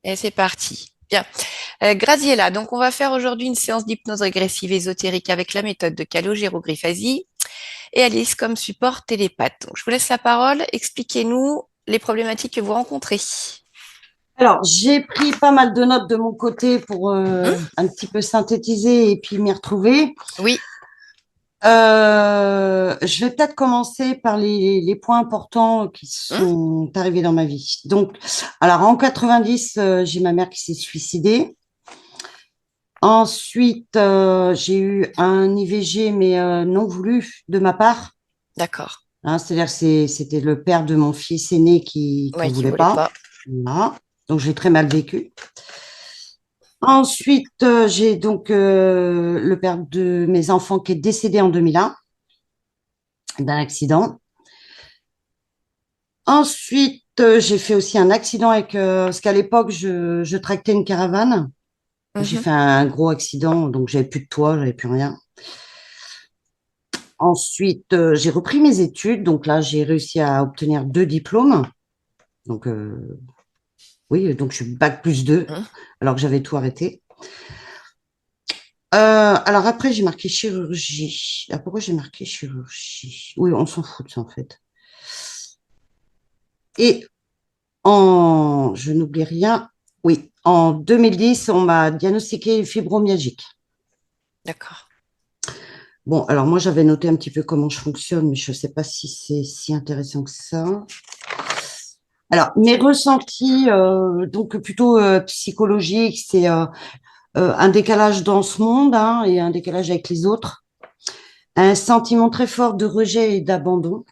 Et c'est parti. Bien. Graziella, donc on va faire aujourd'hui une séance d'hypnose régressive ésotérique avec la méthode de Calogero Griffasi et Alice comme support télépathe. Donc, je vous laisse la parole. Expliquez-nous les problématiques que vous rencontrez. Alors, j'ai pris pas mal de notes de mon côté pour Mhm. un petit peu synthétiser et puis m'y retrouver. Oui. Je vais peut-être commencer par les points importants qui Mhm. sont arrivés dans ma vie. Donc, alors en 90, j'ai ma mère qui s'est suicidée. Ensuite, j'ai eu un IVG, mais non voulu de ma part. D'accord. Hein, c'est-à-dire que c'était le père de mon fils aîné qui Oui, ne qui voulait voulait pas. pas. Voilà. Donc, j'ai très mal vécu. Ensuite, j'ai donc le père de mes enfants qui est décédé en 2001 d'un accident. Ensuite, j'ai fait aussi un accident parce qu'à l'époque, je tractais une caravane. J'ai Mhm. fait un gros accident, donc j'avais plus de toit, j'avais plus rien. Ensuite, j'ai repris mes études, donc là, j'ai réussi à obtenir 2 diplômes. Donc, oui, donc je suis bac+2, Mhm. alors que j'avais tout arrêté. Alors après, j'ai marqué chirurgie. Ah, pourquoi j'ai marqué chirurgie? Oui, on s'en fout de ça en fait. Et je n'oublie rien. Oui, en 2010, on m'a diagnostiqué fibromyalgique. D'accord. Bon, alors moi, j'avais noté un petit peu comment je fonctionne, mais je ne sais pas si c'est si intéressant que ça. Alors, mes ressentis, donc plutôt psychologiques, c'est un décalage dans ce monde, hein, et un décalage avec les autres. Un sentiment très fort de rejet et d'abandon.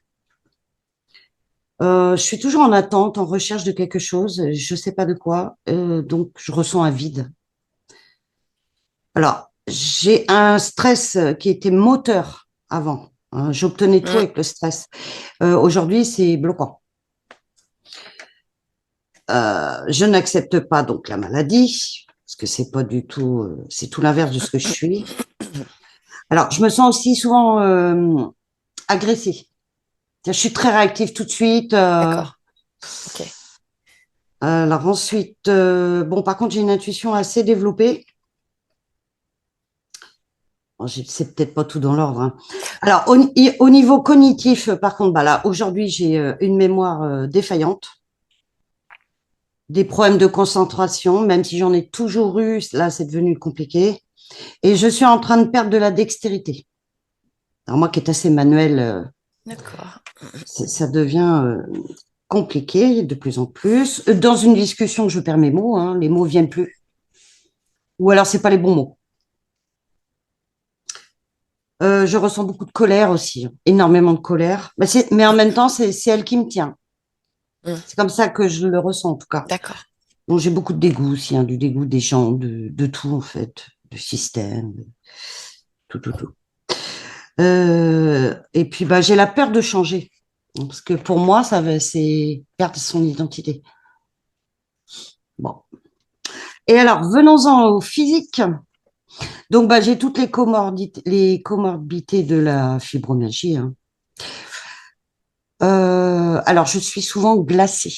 Je suis toujours en attente, en recherche de quelque chose, je ne sais pas de quoi, donc je ressens un vide. Alors, j'ai un stress qui était moteur avant, hein. J'obtenais tout Mhm. avec le stress. Aujourd'hui, c'est bloquant. Je n'accepte pas donc la maladie, parce que c'est pas du tout, c'est tout l'inverse de ce que je suis. Alors, je me sens aussi souvent agressée. Je suis très réactive tout de suite. D'accord. Ok. Alors ensuite, bon, par contre, j'ai une intuition assez développée. Bon, c'est peut-être pas tout dans l'ordre, hein. Alors, au niveau cognitif, par contre, bah là, aujourd'hui, j'ai une mémoire défaillante, des problèmes de concentration, même si j'en ai toujours eu, là, c'est devenu compliqué. Et je suis en train de perdre de la dextérité. Alors, moi qui est assez manuel, D'accord. ça devient compliqué de plus en plus. Dans une discussion, je perds mes mots, hein, les mots viennent plus. Ou alors, c'est pas les bons mots. Je ressens beaucoup de colère aussi, hein, énormément de colère. Mais en même temps, c'est elle qui me tient. Mhm. C'est comme ça que je le ressens en tout cas. D'accord. Bon, j'ai beaucoup de dégoût aussi, hein, du dégoût des gens, de tout en fait, du système, tout, tout, tout. Et puis, bah, j'ai la peur de changer. Parce que pour moi, c'est perdre son identité. Bon. Et alors, venons-en au physique. Donc, bah, j'ai toutes les comorbidités de la fibromyalgie, hein. Alors, je suis souvent glacée.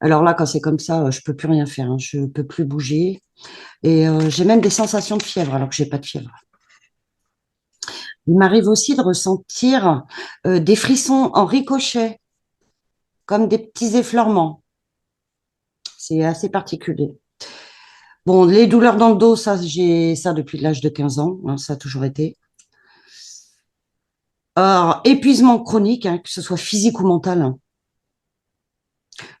Alors là, quand c'est comme ça, je peux plus rien faire, hein. Je peux plus bouger. Et j'ai même des sensations de fièvre alors que j'ai pas de fièvre. Il m'arrive aussi de ressentir des frissons en ricochet, comme des petits effleurements. C'est assez particulier. Bon, les douleurs dans le dos, ça, j'ai ça depuis l'âge de 15 ans, hein, ça a toujours été. Alors, épuisement chronique, hein, que ce soit physique ou mental, hein.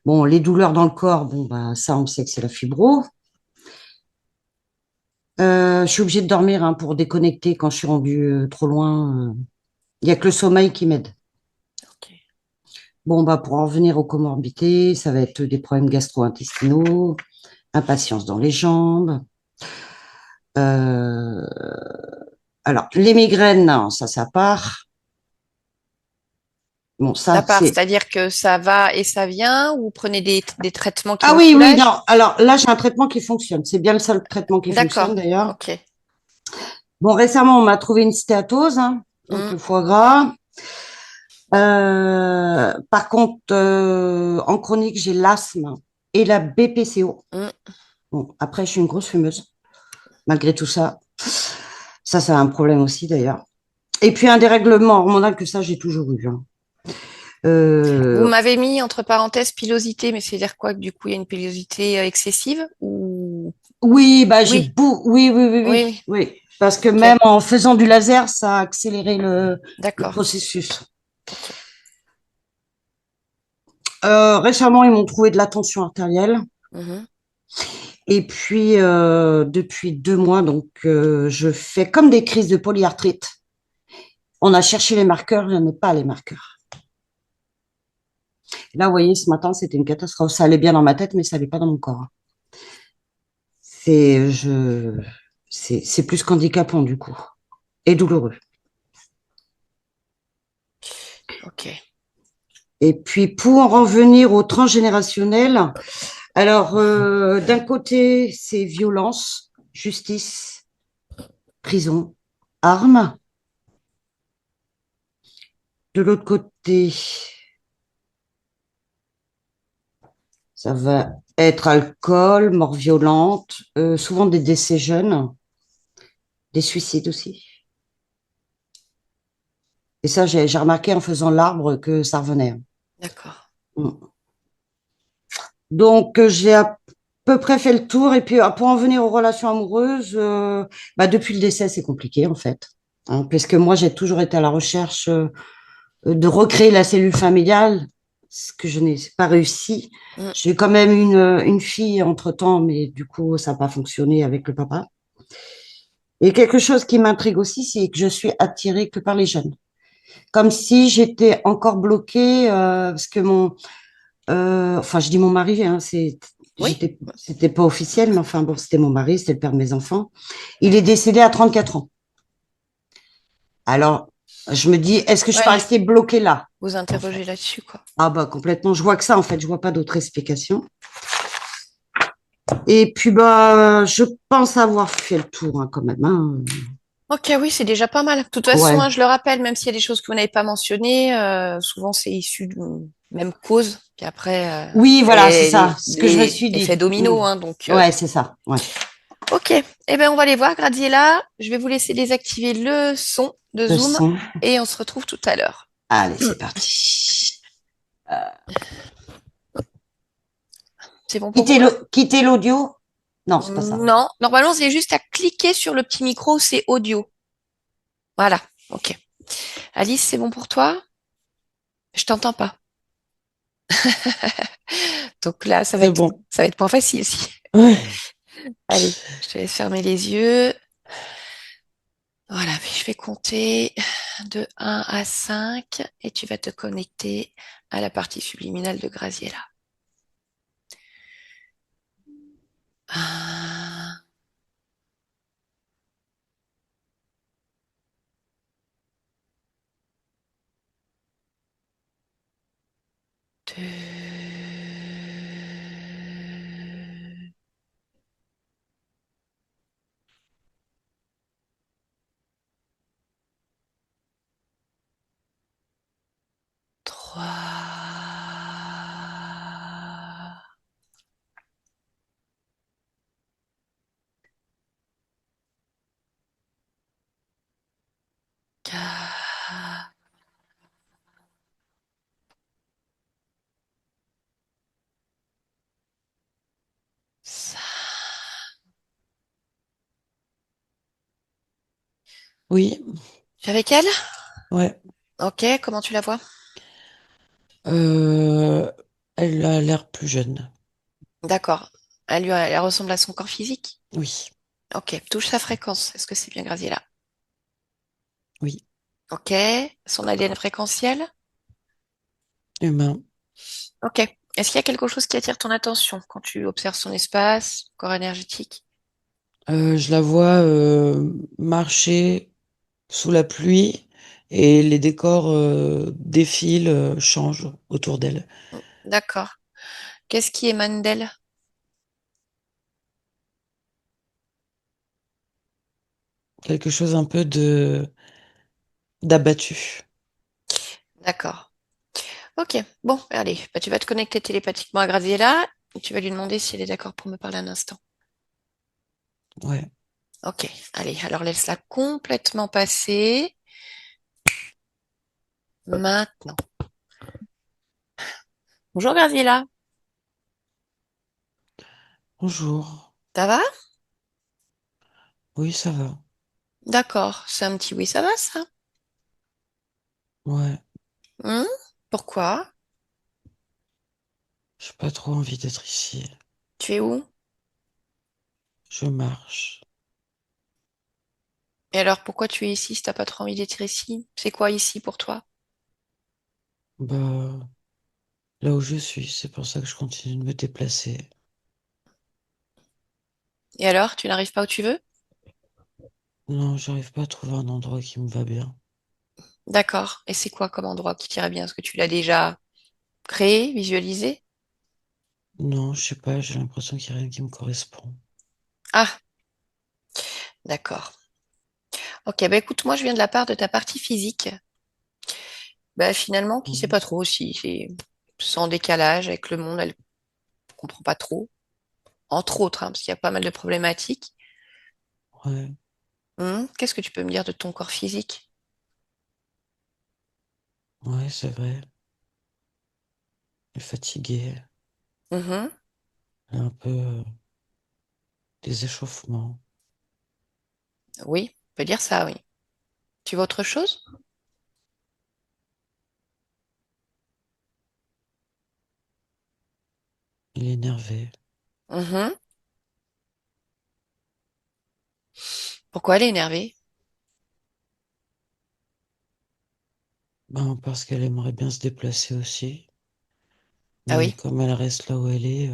Bon, les douleurs dans le corps, bon, bah, ça, on sait que c'est la fibro. Je suis obligée de dormir, hein, pour déconnecter quand je suis rendue trop loin. Il n'y a que le sommeil qui m'aide. Ok. Bon, bah, pour en venir aux comorbidités, ça va être des problèmes gastro-intestinaux, impatience dans les jambes. Euh, alors, les migraines, non, ça part. Bon, Ça ça, part, c'est... c'est-à-dire que ça va et ça vient, ou vous prenez des traitements qui Ah vous oui, oui, soulagent? non. Alors là, j'ai un traitement qui fonctionne. C'est bien le seul traitement qui fonctionne, D'accord. d'ailleurs. Ok. Bon, récemment, on m'a trouvé une stéatose, hein, donc Mhm. le foie gras. Par contre, en chronique, j'ai l'asthme. et la BPCO. Mm. Bon, après, je suis une grosse fumeuse. Malgré tout ça, ça, c'est un problème aussi d'ailleurs. Et puis un dérèglement hormonal que ça, j'ai toujours eu, hein. Vous Euh, m'avez mis entre parenthèses pilosité, mais c'est-à-dire quoi que du coup il y a une pilosité excessive ou oui, bah oui, oui, oui, oui, oui, oui, oui. oui. Parce que Ok, même en faisant du laser, ça a accéléré le d'accord. processus. Ok. Récemment, ils m'ont trouvé de la tension artérielle. Mhm. Et puis, depuis 2 mois, donc, je fais comme des crises de polyarthrite. On a cherché les marqueurs, il n'y en a pas les marqueurs. Là, vous voyez, ce matin, c'était une catastrophe. Ça allait bien dans ma tête, mais ça allait pas dans mon corps. C'est, je, c'est plus qu'handicapant, du coup, et douloureux. Ok. Et puis, pour en revenir au transgénérationnel, alors, d'un côté, c'est violence, justice, prison, armes. De l'autre côté, ça va être alcool, mort violente, souvent des décès jeunes, des suicides aussi. Et ça, j'ai remarqué en faisant l'arbre que ça revenait. D'accord. Mm. Donc, j'ai à peu près fait le tour. Et puis, pour en venir aux relations amoureuses, bah, depuis le décès, c'est compliqué, en fait. Hein, parce que moi, j'ai toujours été à la recherche de recréer la cellule familiale, ce que je n'ai pas réussi. Mm. J'ai eu quand même une fille entre-temps, mais du coup, ça n'a pas fonctionné avec le papa. Et quelque chose qui m'intrigue aussi, c'est que je suis attirée que par les jeunes. Comme si j'étais encore bloquée, parce que enfin, je dis mon mari, hein, Oui. c'était pas officiel, mais enfin bon, c'était mon mari, c'était le père de mes enfants. Il est décédé à 34 ans. Alors, je me dis, est-ce que je suis pas Ouais. restée bloquée là, Vous en interrogez fait? là-dessus, quoi. Ah bah complètement, je vois que ça, en fait, je vois pas d'autre explication. Et puis bah, je pense avoir fait le tour, hein, quand même, hein. Ok, oui, c'est déjà pas mal. De toute façon, Ouais. hein, je le rappelle, même s'il y a des choses que vous n'avez pas mentionnées, souvent c'est issu d'une même cause. Puis après, Oui, voilà, c'est c'est ça, ce que je me suis effet dit. Mm. domino, hein, donc. Ouais, c'est ça. Ouais. Ok. Eh ben, on va les voir, Graziella. Je vais vous laisser désactiver le son de Le Zoom son. et on se retrouve tout à l'heure. Allez, c'est parti. C'est bon pour vous? Quitter l'audio? Non, c'est pas ça. Non, normalement, c'est juste à cliquer sur le petit micro, c'est audio. Voilà. Ok. Alice, c'est bon pour toi? Je t'entends pas. Donc là, C'est bon. ça va être point facile aussi. Ouais. Allez, je te laisse fermer les yeux. Voilà, puis je vais compter de 1 à 5 et tu vas te connecter à la partie subliminale de Graziella. 1, 2, 3, 4, 5. Oui, Tu es avec elle? ouais. Ok, comment tu la vois? Euh, Elle a l'air plus jeune. D'accord. Elle ressemble à son corps physique? Oui, Ok, touche sa fréquence. Est-ce que c'est bien Graziella? oui. Ok, son ADN fréquentiel? Humain. Ok. Est-ce qu'il y a quelque chose qui attire ton attention quand tu observes son espace, corps énergétique? Je la vois marcher sous la pluie et les décors défilent, changent autour d'elle. D'accord. Qu'est-ce qui émane d'elle? Quelque chose un peu de d'abattu. D'accord. Ok. Bon, allez, bah, tu vas te connecter télépathiquement à Graziella Tu vas lui demander si elle est d'accord pour me parler un instant. Ouais. Ok, allez, alors laisse-la complètement passer. Maintenant. Bonjour Graziella, Bonjour. ça va? Oui, ça va. D'accord, c'est un petit oui, ça va ça? Ouais. Hmm. Pourquoi? J'ai pas trop envie d'être ici. Tu es où? Je marche. Et alors pourquoi tu es ici si t'as pas trop envie d'être ici? C'est quoi ici pour toi? Bah, là où je suis, c'est pour ça que je continue de me déplacer. Et alors, tu n'arrives pas où tu veux? Non, j'arrive pas à trouver un endroit qui me va bien. D'accord. Et c'est quoi comme endroit qui t'irait bien? Est-ce que tu l'as déjà créé, visualisé? Non, je sais pas, j'ai l'impression qu'il y a rien qui me correspond. Ah, d'accord. Ok, bah écoute, moi je viens de la part de ta partie physique. Bah finalement, qui sait Mhm. pas trop aussi. C'est sans décalage avec le monde, elle comprend pas trop. Entre autres, hein, parce qu'il y a pas mal de problématiques. Ouais, Qu'est-ce que tu peux me dire de ton corps physique? ouais, c'est vrai. Elle est fatiguée. Mhm. Elle a un peu des échauffements. Oui, on peut dire ça, oui. Tu veux autre chose? Elle est énervée. Mhm. Pourquoi elle est énervée? Ben, parce qu'elle aimerait bien se déplacer aussi. Ah Mais oui. comme elle reste là où elle est,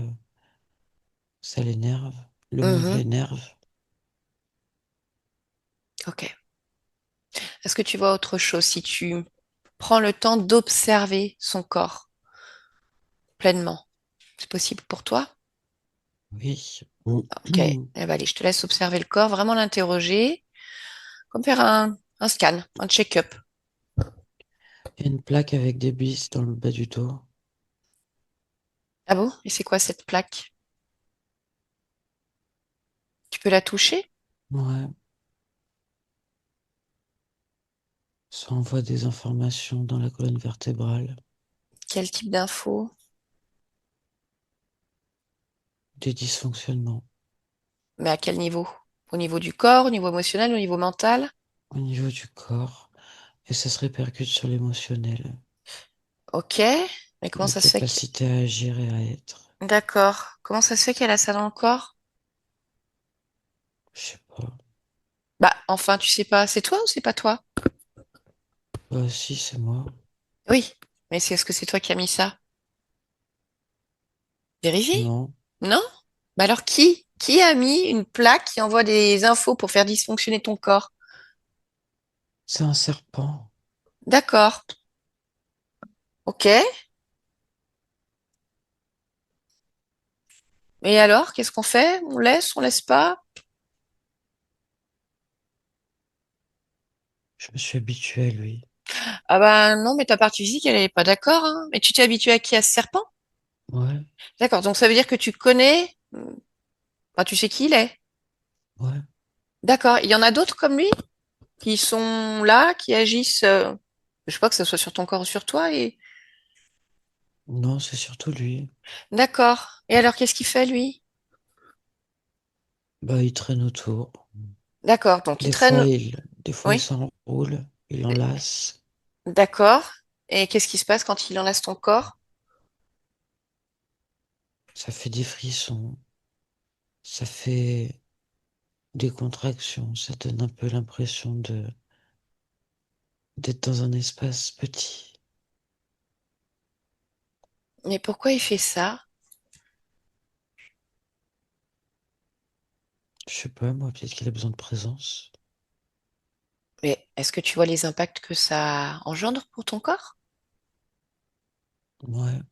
ça l'énerve. Le monde Mhm. l'énerve. Ok. Est-ce que tu vois autre chose si tu prends le temps d'observer son corps pleinement? C'est possible pour toi? Oui. Ok. Eh ben, allez, je te laisse observer le corps, vraiment l'interroger, comme faire un scan, un check-up. Il y a une plaque avec des bis dans le bas du dos. Ah bon? Et c'est quoi cette plaque? Tu peux la toucher? Ouais. Ça envoie des informations dans la colonne vertébrale. Quel type d'infos? Des dysfonctionnements. Mais à quel niveau? Au niveau du corps, au niveau émotionnel, au niveau mental? Au niveau du corps. Et ça se répercute sur l'émotionnel. Ok. Mais comment La ça se fait que... capacité à agir et à être. D'accord. Comment ça se fait qu'elle a ça dans le corps? Je sais pas. Bah, enfin, tu sais pas, c'est toi ou c'est pas toi? Bah si, c'est moi. Oui. Mais est-ce que c'est toi qui as mis ça? Vérifie? Non. Non? Bah alors qui? Qui a mis une plaque qui envoie des infos pour faire dysfonctionner ton corps? C'est un serpent. D'accord. Ok. Et alors, qu'est-ce qu'on fait? On laisse pas? Je me suis habitué à lui. Ah bah non, mais ta partie physique, elle est pas d'accord, hein. Mais tu t'es habitué à qui? À ce serpent? Ouais. D'accord. Donc ça veut dire que tu connais, enfin, tu sais qui il est. Ouais. D'accord. Il y en a d'autres comme lui qui sont là, qui agissent, je sais pas que ce soit sur ton corps ou sur toi et Non, c'est surtout lui. d'accord. Et alors, qu'est-ce qu'il fait lui? Bah il traîne autour. D'accord. Donc il traîne. Des fois il Oui. s'enroule. Il enlace. D'accord. Et qu'est-ce qui se passe quand il enlace ton corps? Ça fait des frissons. Ça fait des contractions. Ça donne un peu l'impression de d'être dans un espace petit. Mais pourquoi il fait ça? Je sais pas, moi, peut-être qu'il a besoin de présence. Mais est-ce que tu vois les impacts que ça engendre pour ton corps? Ouais,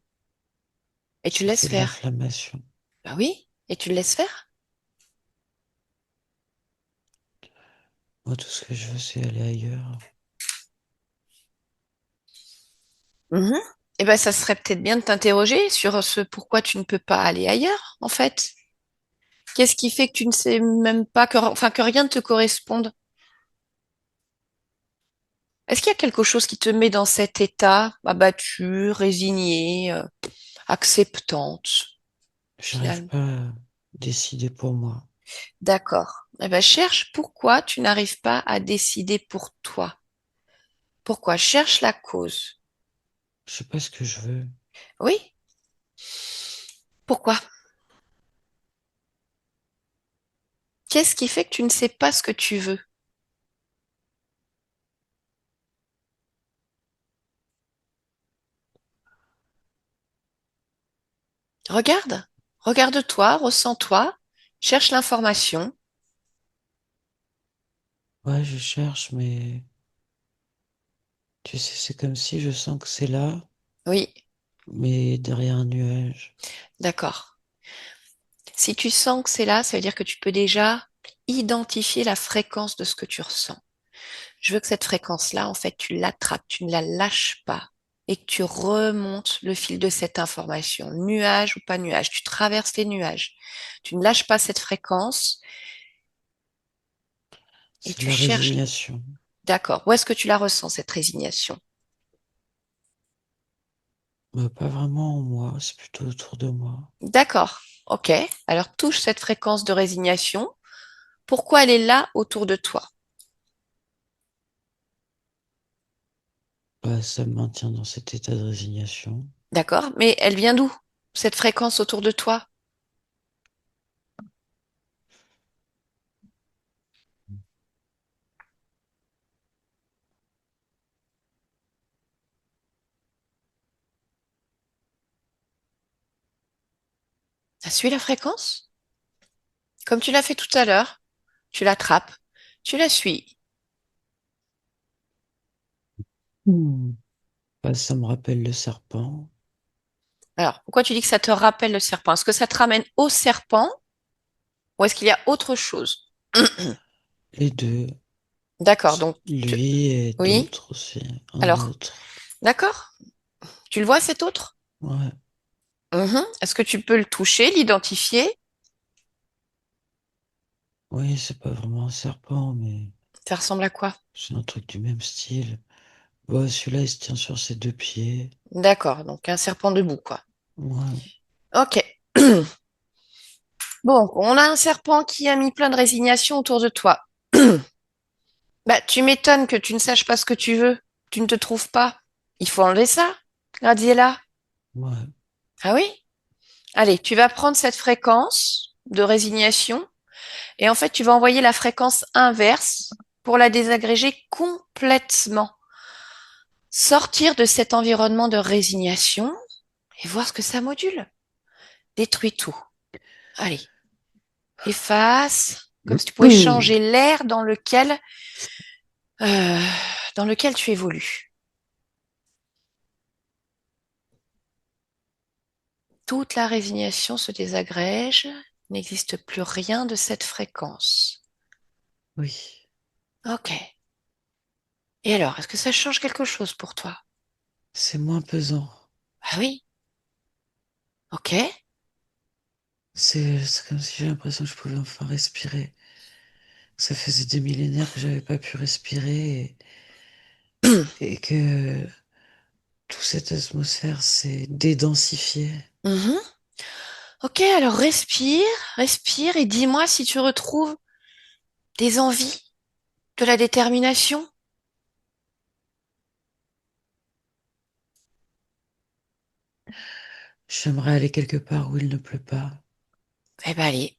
Et tu le ça laisses fait de faire? l'inflammation. Bah oui. Et tu le laisses faire? Moi, tout ce que je veux, c'est aller ailleurs. Mhm. Eh ben, ça serait peut-être bien de t'interroger sur ce pourquoi tu ne peux pas aller ailleurs, en fait. Qu'est-ce qui fait que tu ne sais même pas enfin, que rien ne te corresponde? Est-ce qu'il y a quelque chose qui te met dans cet état, abattue, résignée, acceptante, J'arrive finalement? pas à décider pour moi. D'accord. Eh ben, cherche pourquoi tu n'arrives pas à décider pour toi. Pourquoi? Cherche la cause. Je sais pas ce que je veux. Oui? Pourquoi? Qu'est-ce qui fait que tu ne sais pas ce que tu veux? Regarde. Regarde-toi, ressens-toi, cherche l'information. Ouais, je cherche, mais tu sais, c'est comme si je sens que c'est là, Oui, mais derrière un nuage. d'accord. Si tu sens que c'est là, ça veut dire que tu peux déjà identifier la fréquence de ce que tu ressens. Je veux que cette fréquence-là, en fait, tu l'attrapes, tu ne la lâches pas et que tu remontes le fil de cette information, nuage ou pas nuage, tu traverses les nuages. Tu ne lâches pas cette fréquence et C'est de tu la cherches. résignation. D'accord. Où est-ce que tu la ressens, cette résignation? Bah, pas vraiment en moi, c'est plutôt autour de moi. D'accord. Ok. Alors touche cette fréquence de résignation. Pourquoi elle est là autour de toi? Bah, ça me maintient dans cet état de résignation. D'accord. Mais elle vient d'où? Cette fréquence autour de toi? Ça suit la fréquence? Comme tu l'as fait tout à l'heure, tu l'attrapes, tu la suis. Hmm. Bah, ça me rappelle le serpent. Alors, pourquoi tu dis que ça te rappelle le serpent? Est-ce que ça te ramène au serpent ou est-ce qu'il y a autre chose? Les deux, D'accord, donc lui et oui. d'autres aussi, un Alors, autre. d'accord. Tu le vois cet autre? Ouais, Mhm. Est-ce que tu peux le toucher, l'identifier? oui, c'est pas vraiment un serpent, mais Ça ressemble à quoi? c'est un truc du même style. Bah, celui-là, il se tient sur ses deux pieds. D'accord, donc un serpent debout, quoi. Ouais, Ok. Bon, on a un serpent qui a mis plein de résignation autour de toi. Bah, tu m'étonnes que tu ne saches pas ce que tu veux. Tu ne te trouves pas. Il faut enlever ça, Gradiela. ouais. Ah oui? Allez, tu vas prendre cette fréquence de résignation et en fait, tu vas envoyer la fréquence inverse pour la désagréger complètement. Sortir de cet environnement de résignation et voir ce que ça module. Détruis tout. Allez, efface, comme si tu pouvais Hmm. changer l'air euh, dans lequel tu évolues. Toute la résignation se désagrège, il n'existe plus rien de cette fréquence. Oui, Ok. Et alors, est-ce que ça change quelque chose pour toi? c'est moins pesant. Ah oui, ok. C'est comme si j'ai l'impression que je pouvais enfin respirer. Ça faisait des millénaires que j'avais pas pu respirer et que toute cette atmosphère s'est dédensifiée. Mhm. Ok, alors respire, respire et dis-moi si tu retrouves des envies, de la détermination. J'aimerais aller quelque part où il ne pleut pas. Eh ben allez,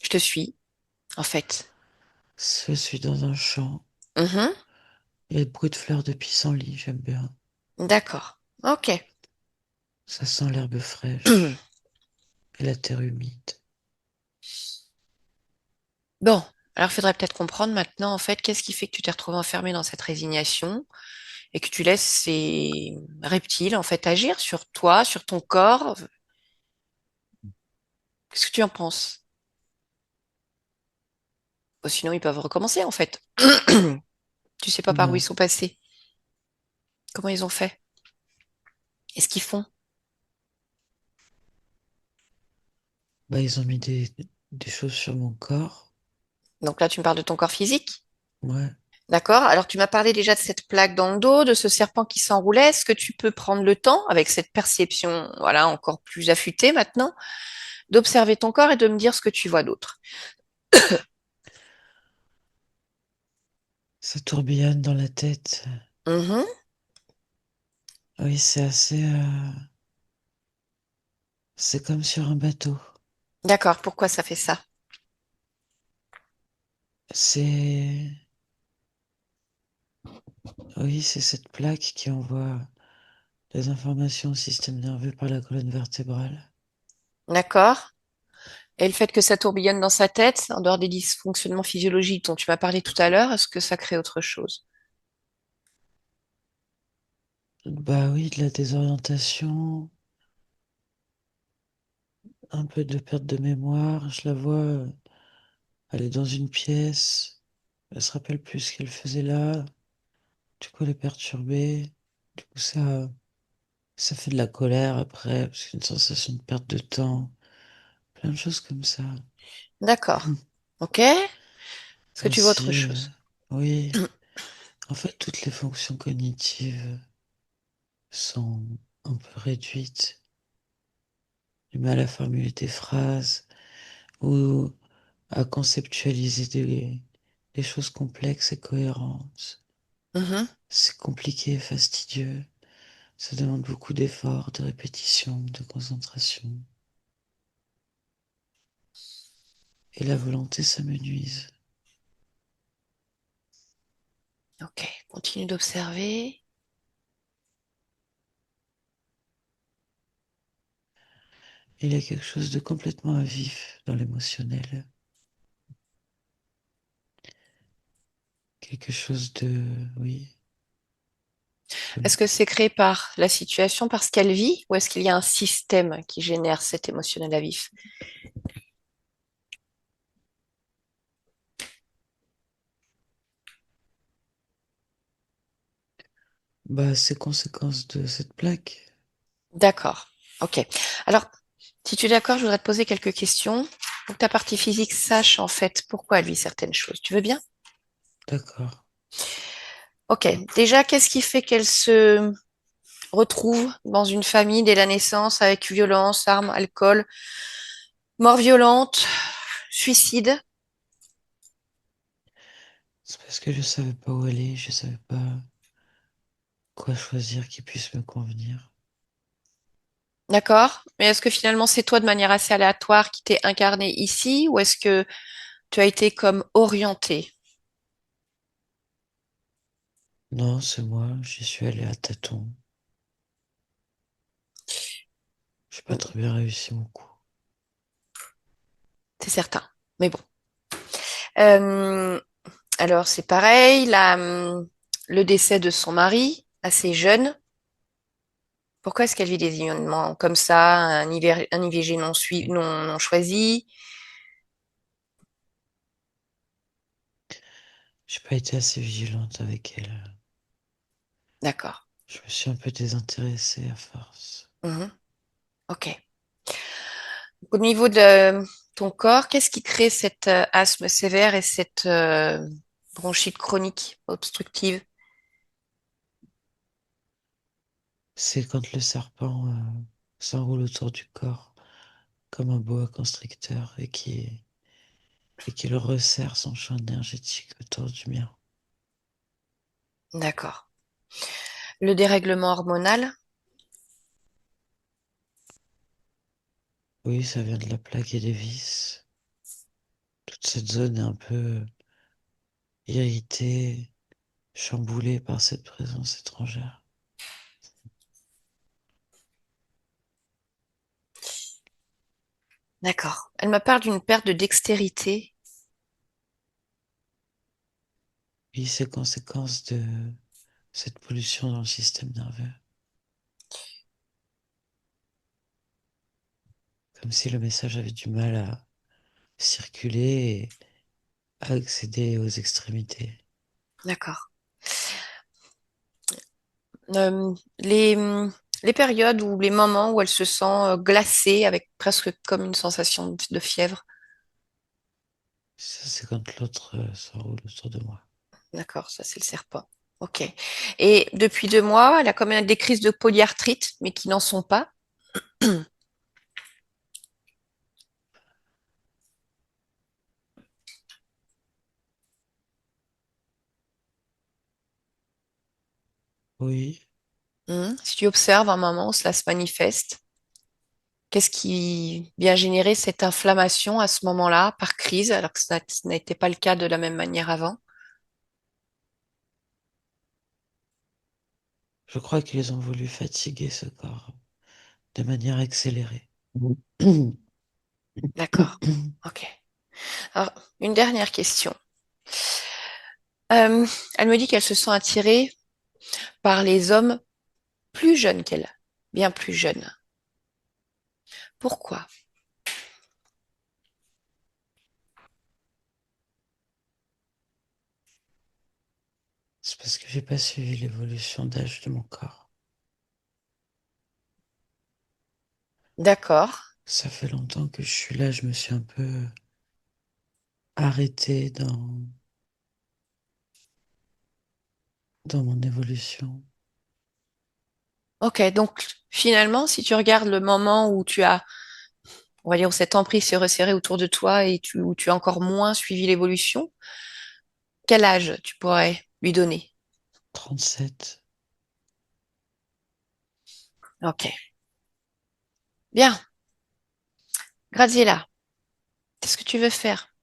je te suis, en fait. Je suis dans un champ. Mhm. Il y a le bruit de fleurs de pissenlit, j'aime bien. D'accord. Ok. Ça sent l'herbe fraîche et la terre humide. Bon, alors il faudrait peut-être comprendre maintenant, en fait, qu'est-ce qui fait que tu t'es retrouvé enfermé dans cette résignation et que tu laisses ces reptiles, en fait, agir sur toi, sur ton corps. Qu'est-ce que tu en penses? Sinon, ils peuvent recommencer, en fait. Tu sais pas par où ils Non, sont passés. Comment ils ont fait? Est-ce qu'ils font? Bah, ils ont mis des choses sur mon corps. Donc là, tu me parles de ton corps physique? Ouais. D'accord. Alors, tu m'as parlé déjà de cette plaque dans le dos, de ce serpent qui s'enroulait. Est-ce que tu peux prendre le temps, avec cette perception, voilà, encore plus affûtée maintenant, d'observer ton corps et de me dire ce que tu vois d'autre? Ça tourbillonne dans la tête. Mhm. Oui, c'est assez. C'est comme sur un bateau. D'accord. Pourquoi ça fait ça? C'est. Oui, c'est cette plaque qui envoie les informations au système nerveux par la colonne vertébrale. D'accord. Et le fait que ça tourbillonne dans sa tête, en dehors des dysfonctionnements physiologiques dont tu m'as parlé tout à l'heure, est-ce que ça crée autre chose? Bah oui, de la désorientation, un peu de perte de mémoire. Je la vois, elle est dans une pièce. Elle se rappelle plus ce qu'elle faisait là. Du coup, elle est perturbée. Du coup, ça fait de la colère après, parce qu'il y a une sensation de perte de temps. Plein de choses comme ça. D'accord. Ok. Est-ce que tu vois autre Aussi, chose? oui, en fait, toutes les fonctions cognitives sont un peu réduites. Du mal à formuler des phrases ou à conceptualiser des choses complexes et cohérentes. Mhm. C'est compliqué et fastidieux. Ça demande beaucoup d'efforts, de répétition, de concentration. Et la volonté, ça me nuise. Ok. Continue d'observer. Il y a quelque chose de complètement vif dans l'émotionnel. Quelque chose de, oui, Est-ce que c'est créé par la situation, parce qu'elle vit, ou est-ce qu'il y a un système qui génère cet émotionnel à vif? bah, c'est conséquence de cette plaque. D'accord. Ok. Alors, si tu es d'accord, je voudrais te poser quelques questions pour que ta partie physique sache en fait pourquoi elle vit certaines choses. Tu veux bien? D'accord. Ok. Déjà, qu'est-ce qui fait qu'elle se retrouve dans une famille dès la naissance avec violence, armes, alcool, mort violente, suicide? C'est parce que je savais pas où aller, je savais pas quoi choisir qui puisse me convenir. D'accord. Mais est-ce que finalement c'est toi de manière assez aléatoire qui t'es incarné ici ou est-ce que tu as été comme orienté? Non, c'est moi, j'y suis allé à tâtons. J'ai pas très bien réussi mon coup. C'est certain. Mais bon. Euh, alors c'est pareil, le décès de son mari, assez jeune. Pourquoi est-ce qu'elle vit des événements comme ça, un IVG non choisi? J'ai pas été assez vigilante avec elle. D'accord. Je me suis un peu désintéressé à force. Mhm. Ok. Au niveau de ton corps, qu'est-ce qui crée cet asthme sévère et cette bronchite chronique obstructive? C'est quand le serpent s'enroule autour du corps comme un boa constricteur et qu'il resserre son champ énergétique autour du mien. D'accord. Le dérèglement hormonal? Oui, ça vient de la plaque et des vis. Toute cette zone est un peu irritée, chamboulée par cette présence étrangère. D'accord. Elle me parle d'une perte de dextérité. Oui, c'est conséquence de cette pollution dans le système nerveux. Comme si le message avait du mal à circuler et à accéder aux extrémités. D'accord. Les Les périodes ou les moments où elle se sent glacée avec presque comme une sensation de fièvre. Ça, c'est quand l'autre s'enroule autour de moi. D'accord, ça c'est le serpent. Ok. Et depuis 2 mois, elle a quand même des crises de polyarthrite, mais qui n'en sont pas. Oui, Si tu observes un moment où cela se manifeste, qu'est-ce qui vient générer cette inflammation à ce moment-là, par crise, alors que ça n'était pas le cas de la même manière avant? je crois qu'ils ont voulu fatiguer ce corps de manière accélérée. D'accord. Ok. Alors, une dernière question. Elle me dit qu'elle se sent attirée par les hommes plus jeunes qu'elle, bien plus jeunes. Pourquoi? C'est parce que j'ai pas suivi l'évolution d'âge de mon corps. D'accord. Ça fait longtemps que je suis là, je me suis un peu arrêté dans mon évolution. Ok, donc finalement, si tu regardes le moment où tu as, on va dire, où cette emprise s'est resserrée autour de toi et où tu as encore moins suivi l'évolution, quel âge tu pourrais lui donner? 37. Ok, bien. Graziella, qu'est-ce que tu veux faire?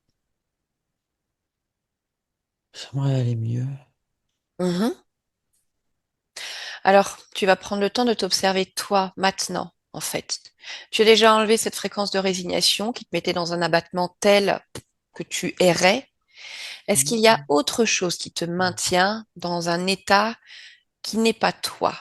J'aimerais aller mieux. Mhm. Alors, tu vas prendre le temps de t'observer toi maintenant, en fait. Tu as déjà enlevé cette fréquence de résignation qui te mettait dans un abattement tel que tu errais. Est-ce qu'il y a autre chose qui te maintient dans un état qui n'est pas toi?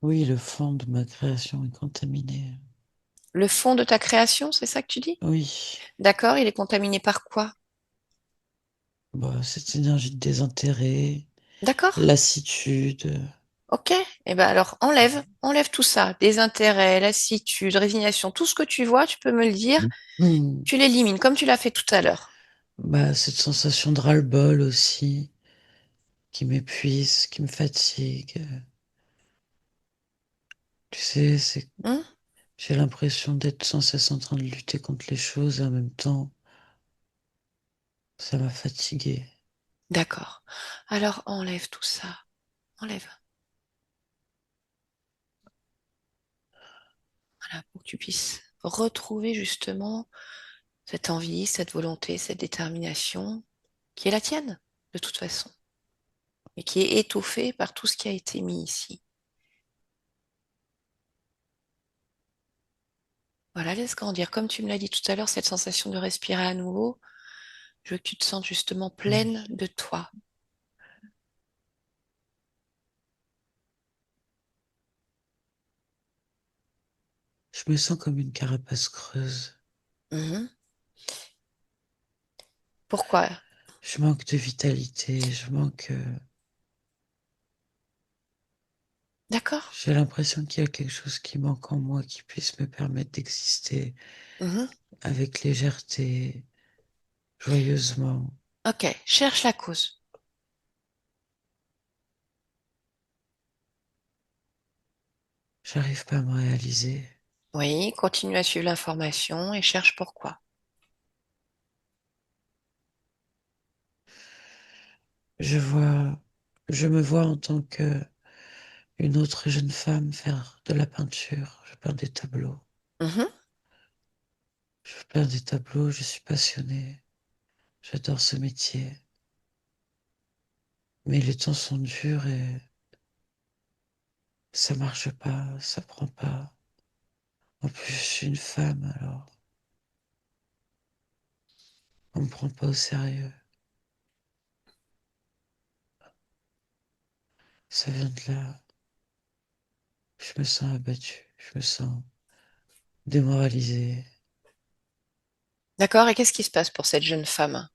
Oui, le fond de ma création est contaminé. Le fond de ta création, c'est ça que tu dis? Oui, D'accord, il est contaminé par quoi? bah, cette énergie de désintérêt, D'accord, lassitude. ok. Eh ben alors enlève tout ça, désintérêt, lassitude, résignation, tout ce que tu vois, tu peux me le dire, Hmm. tu l'élimines comme tu l'as fait tout à l'heure. Bah, cette sensation de ras-le-bol aussi, qui m'épuise, qui me fatigue. Tu sais, Hmm. j'ai l'impression d'être sans cesse en train de lutter contre les choses et en même temps, ça m'a fatigué. D'accord. Alors enlève tout ça, enlève. Voilà, pour que tu puisses retrouver justement cette envie, cette volonté, cette détermination qui est la tienne, de toute façon, et qui est étouffée par tout ce qui a été mis ici. Voilà, laisse grandir. Comme tu me l'as dit tout à l'heure, cette sensation de respirer à nouveau, je veux que tu te sentes justement pleine Oui. de toi. Je me sens comme une carapace creuse. Mhm. Pourquoi? Je manque de vitalité, D'accord? j'ai l'impression qu'il y a quelque chose qui manque en moi qui puisse me permettre d'exister Mhm. avec légèreté, joyeusement. Ok, cherche la cause. J'arrive pas à me réaliser. Oui, continue à suivre l'information et cherche pourquoi. Je vois, je me vois en tant que une autre jeune femme faire de la peinture. Je peins des tableaux. Mhm. Je peins des tableaux, je suis passionnée. J'adore ce métier. Mais les temps sont durs et ça marche pas, ça prend pas. En plus, je suis une femme, alors on me prend pas au sérieux. Ça vient de là. Je me sens abattue, je me sens démoralisée. D'accord? Et qu'est-ce qui se passe pour cette jeune femme?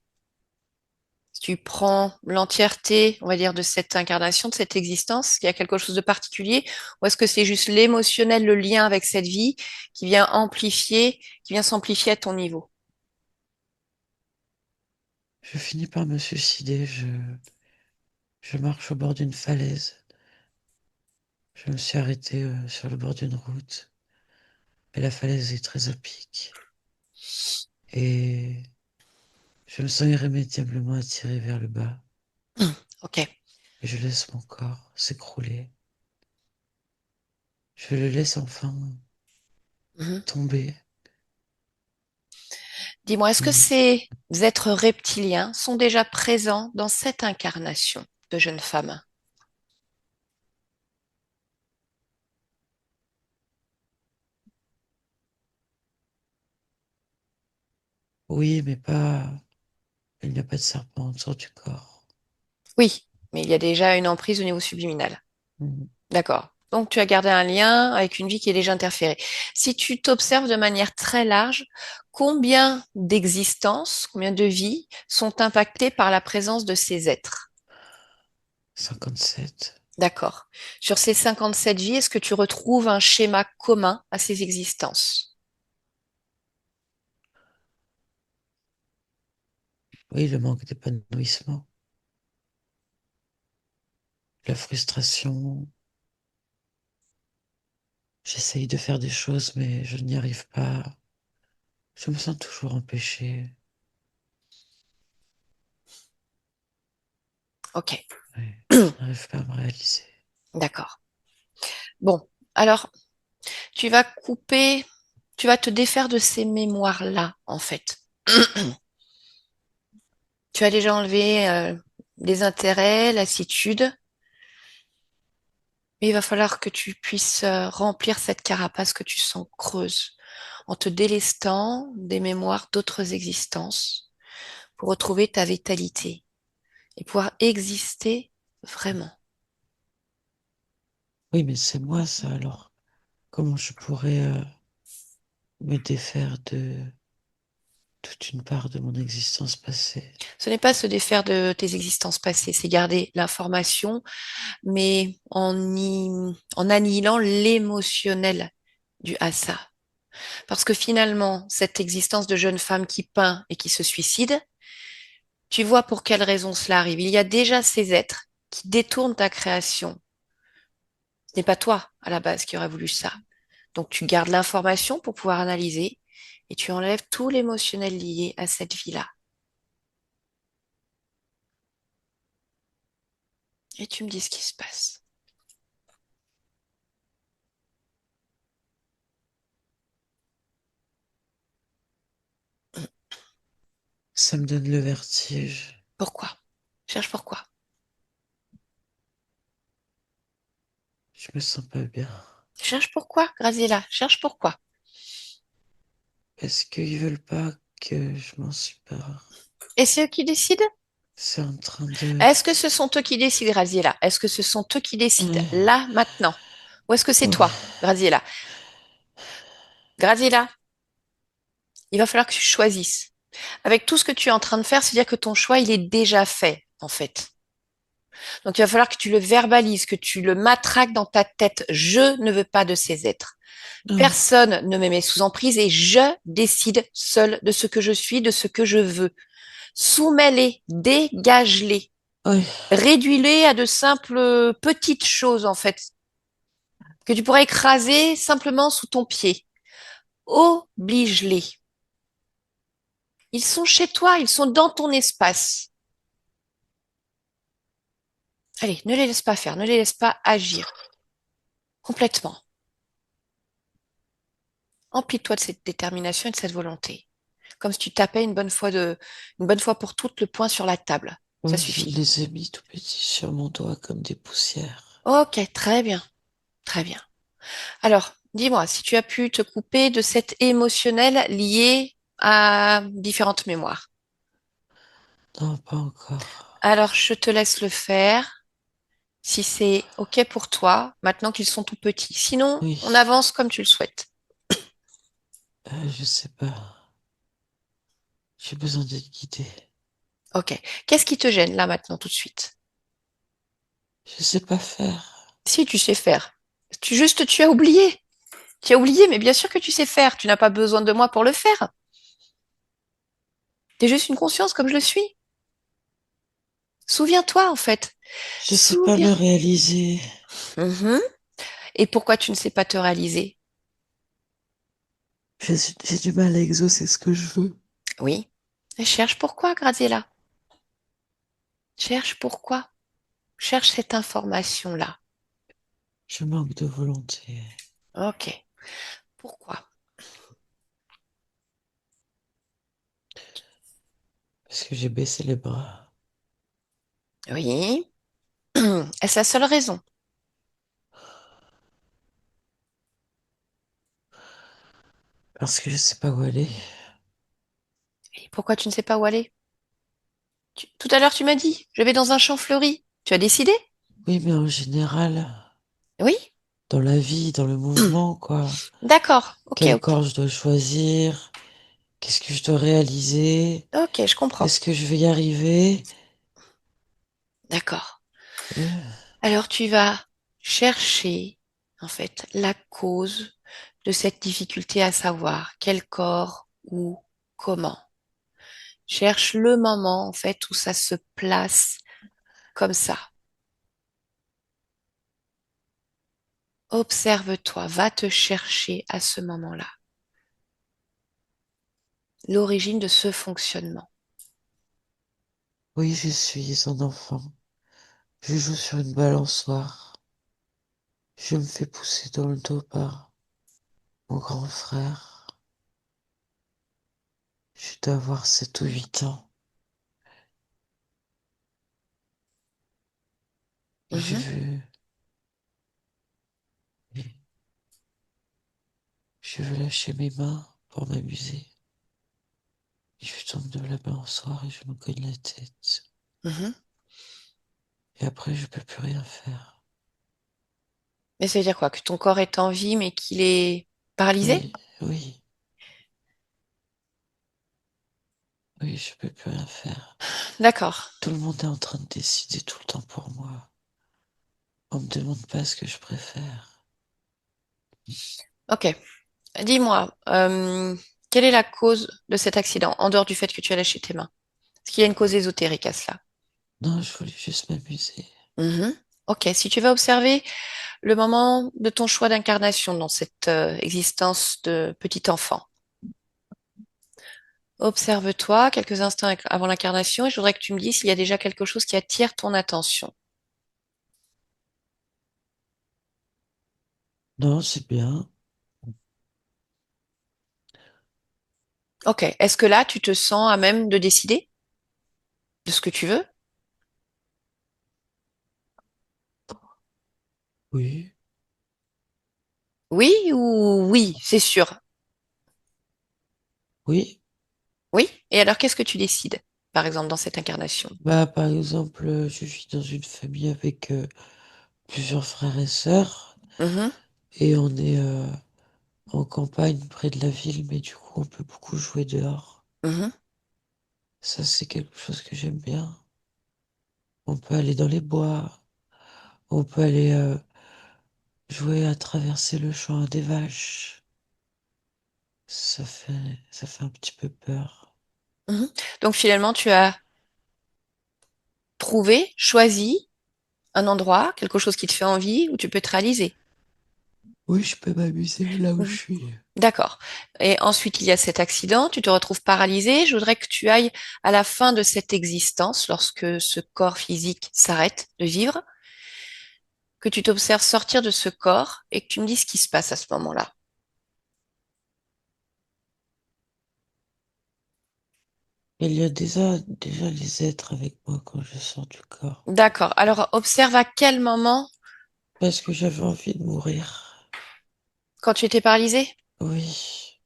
Si tu prends l'entièreté, on va dire, de cette incarnation, de cette existence, il y a quelque chose de particulier, ou est-ce que c'est juste l'émotionnel, le lien avec cette vie qui vient amplifier, qui vient s'amplifier à ton niveau? Je finis par me suicider. Je marche au bord d'une falaise. Je me suis arrêté sur le bord d'une route. Mais la falaise est très à pic. Et je me sens irrémédiablement attiré vers le bas. Ok. Et je laisse mon corps s'écrouler. Je le laisse enfin Mhm. tomber. Dis-moi, est-ce que Mm. ces êtres reptiliens sont déjà présents dans cette incarnation de jeune femme? Oui, mais pas... Il n'y a pas de serpent autour du corps. Oui, mais il y a déjà une emprise au niveau subliminal. Mm. D'accord. Donc, tu as gardé un lien avec une vie qui est déjà interférée. Si tu t'observes de manière très large, combien d'existences, combien de vies sont impactées par la présence de ces êtres? 57. D'accord. Sur ces 57 vies, est-ce que tu retrouves un schéma commun à ces existences? Oui, le manque d'épanouissement, la frustration. J'essaye de faire des choses, mais je n'y arrive pas. Je me sens toujours empêché. Ok, Ouais, je n'arrive pas à me réaliser. d'accord. Bon, alors, tu vas couper, tu vas te défaire de ces mémoires-là, en fait. Tu as déjà enlevé les intérêts, lassitude, mais il va falloir que tu puisses remplir cette carapace que tu sens creuse en te délestant des mémoires d'autres existences pour retrouver ta vitalité et pouvoir exister vraiment. Oui, mais c'est moi ça alors. Comment je pourrais me défaire de toute une part de mon existence passée? Ce n'est pas se défaire de tes existences passées, c'est garder l'information, mais en annihilant l'émotionnel du à ça. Parce que finalement, cette existence de jeune femme qui peint et qui se suicide, tu vois pour quelle raison cela arrive. Il y a déjà ces êtres qui détournent ta création. Ce n'est pas toi, à la base, qui aurais voulu ça. Donc tu gardes l'information pour pouvoir analyser et tu enlèves tout l'émotionnel lié à cette vie-là. Et tu me dis ce qui se passe. Ça me donne le vertige. Pourquoi? Cherche pourquoi. Je me sens pas bien. Cherche pourquoi, Graziella. Cherche pourquoi. Est-ce qu'ils veulent pas que je m'en sépare? Et c'est eux qui décident? C'est en train de... Est-ce que ce sont eux qui décident, Graziella? Est-ce que ce sont eux qui décident Ouais. là, maintenant? Ou est-ce que c'est Ouais. toi, Graziella? Graziella, il va falloir que tu choisisses. Avec tout ce que tu es en train de faire, c'est-à-dire que ton choix, il est déjà fait, en fait. Donc, il va falloir que tu le verbalises, que tu le matraques dans ta tête. Je ne veux pas de ces êtres. Ouais. Personne ne me met sous emprise et je décide seul de ce que je suis, de ce que je veux. Soumets-les, dégage-les, Ouais. réduis-les à de simples petites choses, en fait, que tu pourrais écraser simplement sous ton pied. Oblige-les. Ils sont chez toi, ils sont dans ton espace. Allez, ne les laisse pas faire, ne les laisse pas agir complètement. Emplis-toi de cette détermination et de cette volonté. Comme si tu tapais une bonne fois pour toutes le poing sur la table. Ça Ouais, je suffit. les ai mis tout petits sur mon doigt comme des poussières. Ok, très bien, très bien. Alors, dis-moi, si tu as pu te couper de cet émotionnel lié à différentes mémoires. Non, pas encore. Alors, je te laisse le faire si c'est ok pour toi, maintenant qu'ils sont tout petits. Sinon, on Oui, avance comme tu le souhaites. je sais pas. j'ai besoin d'être guidée. Ok. Qu'est-ce qui te gêne là maintenant tout de suite? Je sais pas faire. Si tu sais faire. Tu as oublié. Tu as oublié, mais bien sûr que tu sais faire. Tu n'as pas besoin de moi pour le faire. T'es juste une conscience comme je le suis. Souviens-toi en fait. Je sais pas Souviens. me réaliser. Mhm. Et pourquoi tu ne sais pas te réaliser? J'ai du mal à exaucer ce que je veux. Oui. Et cherche pourquoi, Graziella. Cherche pourquoi. Cherche cette information-là. Je manque de volonté. Ok. Pourquoi? Parce que j'ai baissé les bras. Oui. Est-ce la seule raison? Parce que je sais pas où aller. Et pourquoi tu ne sais pas où aller? Tout à l'heure, tu m'as dit, je vais dans un champ fleuri. Tu as décidé? Oui, mais en général, Oui. dans la vie, dans le mouvement, quoi. D'accord. Ok, Quel ok. corps je dois choisir? Qu'est-ce que je dois réaliser? Ok, je comprends. Est-ce que je vais y arriver? D'accord. Euh, Alors, tu vas chercher, en fait, la cause de cette difficulté à savoir quel corps ou comment. Cherche le moment, en fait, où ça se place comme ça. Observe-toi, va te chercher à ce moment-là. L'origine de ce fonctionnement. Oui, je suis un enfant. Je joue sur une balançoire. Je me fais pousser dans le dos par mon grand frère. Je dois avoir 7 ou 8 ans. Et Mhm, je veux lâcher mes mains pour m'amuser. Et je tombe de la balançoire et je me cogne la tête. mhm. Et après, je peux plus rien faire. Mais ça veut dire quoi? Que ton corps est en vie, mais qu'il est paralysé? Oui, oui, oui, je peux plus rien faire. D'accord. Tout le monde est en train de décider tout le temps pour moi. On me demande pas ce que je préfère. Ok. Dis-moi, quelle est la cause de cet accident, en dehors du fait que tu as lâché tes mains? Est-ce qu'il y a une cause ésotérique à cela? Non, je voulais juste m'amuser. Mhm. Ok, si tu vas observer le moment de ton choix d'incarnation dans cette existence de petit enfant, observe-toi quelques instants avant l'incarnation et je voudrais que tu me dises s'il y a déjà quelque chose qui attire ton attention. Non, c'est bien. Ok, est-ce que là, tu te sens à même de décider de ce que tu veux? Oui, Oui ou oui, c'est sûr. oui. Oui? Et alors, qu'est-ce que tu décides, par exemple, dans cette incarnation? Bah, par exemple, je vis dans une famille avec plusieurs frères et sœurs. Mhm, Et on est en campagne près de la ville, mais du coup, on peut beaucoup jouer dehors. mhm, Ça, c'est quelque chose que j'aime bien. On peut aller dans les bois. On peut aller jouer à traverser le champ à des vaches. Ça fait un petit peu peur. mhm. Donc, finalement, tu as trouvé, choisi un endroit, quelque chose qui te fait envie, où tu peux te réaliser. Oui, je peux m'amuser là où je Mhm. suis. D'accord. Et ensuite, il y a cet accident, tu te retrouves paralysé. Je voudrais que tu ailles à la fin de cette existence, lorsque ce corps physique s'arrête de vivre, que tu t'observes sortir de ce corps et que tu me dis ce qui se passe à ce moment-là. Il y a déjà les êtres avec moi quand je sors du corps. D'accord. Alors, observe à quel moment, Parce que j'avais envie de mourir. quand tu étais paralysé? Oui,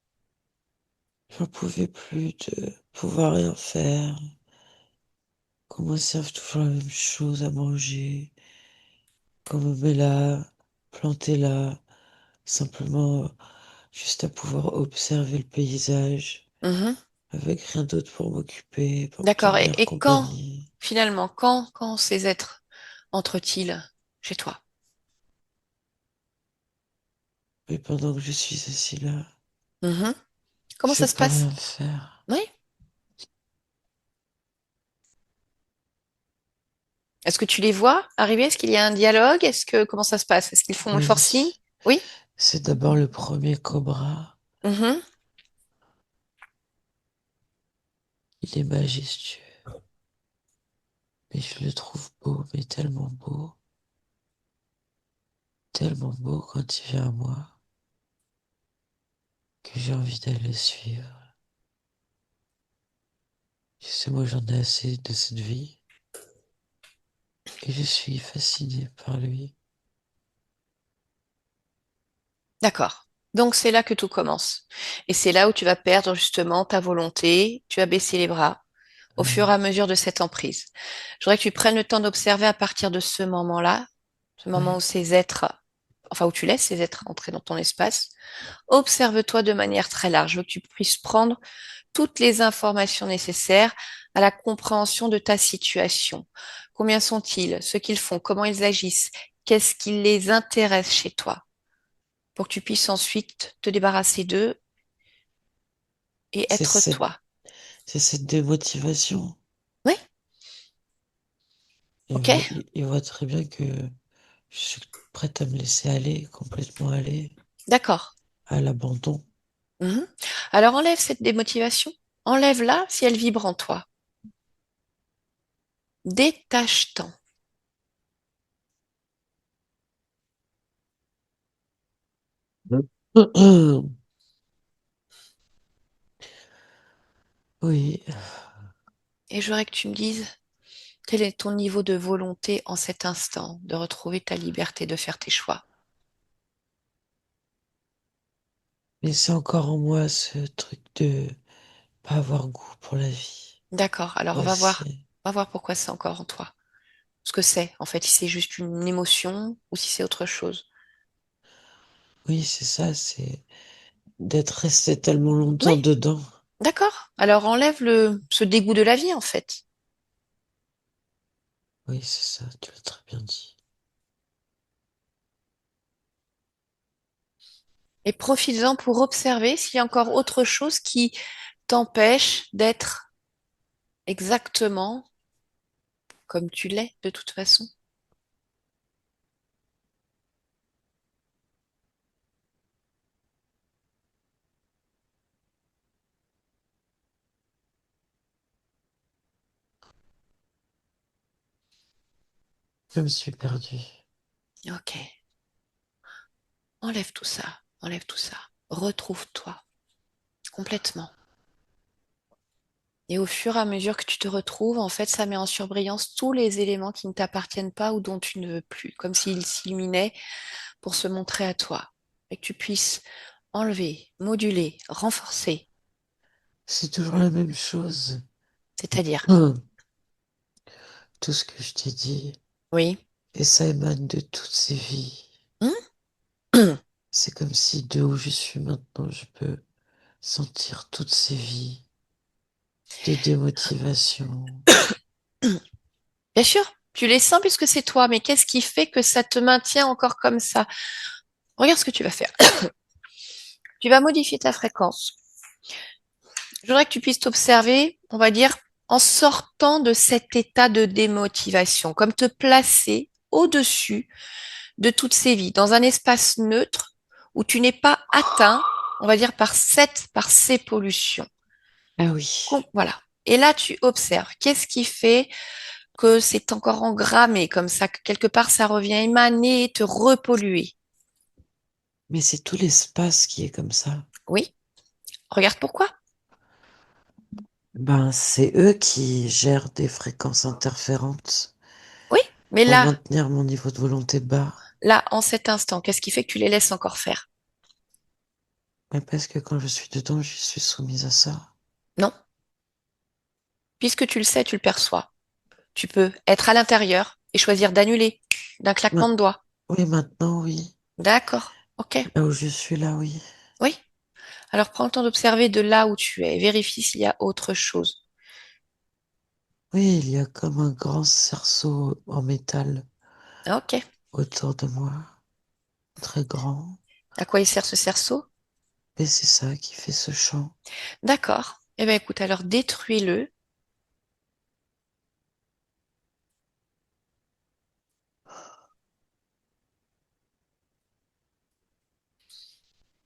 j'en pouvais plus de pouvoir rien faire. Qu'on me serve toujours la même chose à manger. Qu'on me met là, planté là, simplement juste à pouvoir observer le paysage. Mhm. avec rien d'autre pour m'occuper, pour me D'accord. tenir Et quand, compagnie. finalement, quand ces êtres entrent-ils chez toi? Mais pendant que je suis assis là, Mhm. Comment je ça se peux passe? rien faire. Oui. Est-ce que tu les vois arriver? Est-ce qu'il y a un dialogue? Comment ça se passe? Est-ce qu'ils font le forcing? Oui, Oui. c'est d'abord le premier cobra. Mhm. Il est majestueux, mais je le trouve beau, mais tellement beau quand il vient à moi, que j'ai envie d'aller le suivre. Tu sais, moi j'en ai assez de cette vie, et je suis fasciné par lui. D'accord. Donc c'est là que tout commence. Et c'est là où tu vas perdre justement ta volonté, tu vas baisser les bras au fur et Oui, à mesure de cette emprise. Je voudrais que tu prennes le temps d'observer à partir de ce moment-là, ce moment où oui, ces êtres, enfin où tu laisses ces êtres entrer dans ton espace. Observe-toi de manière très large. Je veux que tu puisses prendre toutes les informations nécessaires à la compréhension de ta situation. Combien sont-ils? Ce qu'ils font? Comment ils agissent? Qu'est-ce qui les intéresse chez toi? Pour que tu puisses ensuite te débarrasser d'eux et c'est être cette, toi. c'est cette démotivation. Oui, Il ok, voit, il voit très bien que je suis prête à me laisser aller, complètement aller, d'accord. à l'abandon. Mhm. Alors enlève cette démotivation. Enlève-la si elle vibre en toi. Détache-t'en. Oui, Et je voudrais que tu me dises quel est ton niveau de volonté en cet instant de retrouver ta liberté de faire tes choix. mais c'est encore en moi ce truc de pas avoir goût pour la vie D'accord, alors aussi. va voir pourquoi c'est encore en toi. Ce que c'est, en fait, si c'est juste une émotion ou si c'est autre chose. Oui, c'est ça, c'est d'être resté tellement Oui, longtemps dedans. d'accord. Alors enlève ce dégoût de la vie, en fait. Oui, c'est ça, tu l'as très bien dit. Et profites-en pour observer s'il y a encore autre chose qui t'empêche d'être exactement comme tu l'es de toute façon. Je me suis perdu. Ok, enlève tout ça, enlève tout ça. Retrouve-toi complètement. Et au fur et à mesure que tu te retrouves, en fait, ça met en surbrillance tous les éléments qui ne t'appartiennent pas ou dont tu ne veux plus, comme s'ils s'illuminaient pour se montrer à toi. Et que tu puisses enlever, moduler, renforcer. C'est toujours la même chose. C'est-à-dire, Tout ce que je t'ai dit, oui. et ça émane de toutes ces vies. Hmm. C'est comme si de où je suis maintenant, je peux sentir toutes ces vies de démotivation. Bien sûr, tu les sens puisque c'est toi, mais qu'est-ce qui fait que ça te maintient encore comme ça? Regarde ce que tu vas faire. Tu vas modifier ta fréquence. Je voudrais que tu puisses t'observer, on va dire, en sortant de cet état de démotivation, comme te placer au-dessus de toutes ces vies, dans un espace neutre où tu n'es pas atteint, on va dire, par ces pollutions. Ah oui, Voilà. Et là, tu observes. Qu'est-ce qui fait que c'est encore engrammé comme ça, que quelque part ça revient émaner, te repolluer? mais c'est tout l'espace qui est comme ça. Oui. Regarde pourquoi. Ben, c'est eux qui gèrent des fréquences interférentes Oui. Mais pour là, maintenir mon niveau de volonté bas. en cet instant, qu'est-ce qui fait que tu les laisses encore faire? Mais parce que quand je suis dedans, je suis soumise à ça. Non. Puisque tu le sais, tu le perçois. Tu peux être à l'intérieur et choisir d'annuler d'un claquement Ma- de doigts. Oui, maintenant, oui. D'accord. OK. Là où je suis là, oui. Oui. Alors prends le temps d'observer de là où tu es. Vérifie s'il y a autre chose. Oui, il y a comme un grand cerceau en métal Ok. autour de moi, très grand. À quoi il sert ce cerceau? Et c'est ça qui fait ce chant. D'accord. Eh bien, écoute, alors détruis-le.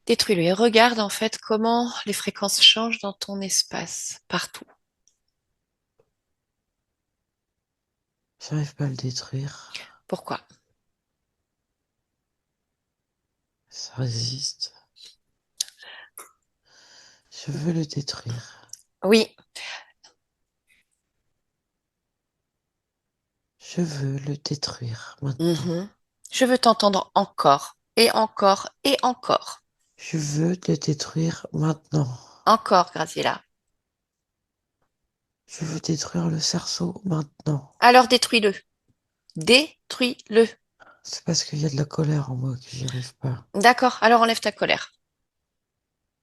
Détruis-le et regarde en fait comment les fréquences changent dans ton espace, partout. J'arrive pas à le détruire. Pourquoi? Ça résiste. Je veux le détruire. Oui. Je veux le détruire maintenant. Mhm. Je veux t'entendre encore et encore et encore. Je veux le détruire maintenant. Encore, Graziella. Je veux détruire le cerceau maintenant. Alors détruis-le. Détruis-le. C'est parce qu'il y a de la colère en moi que j'y arrive pas. D'accord, alors enlève ta colère.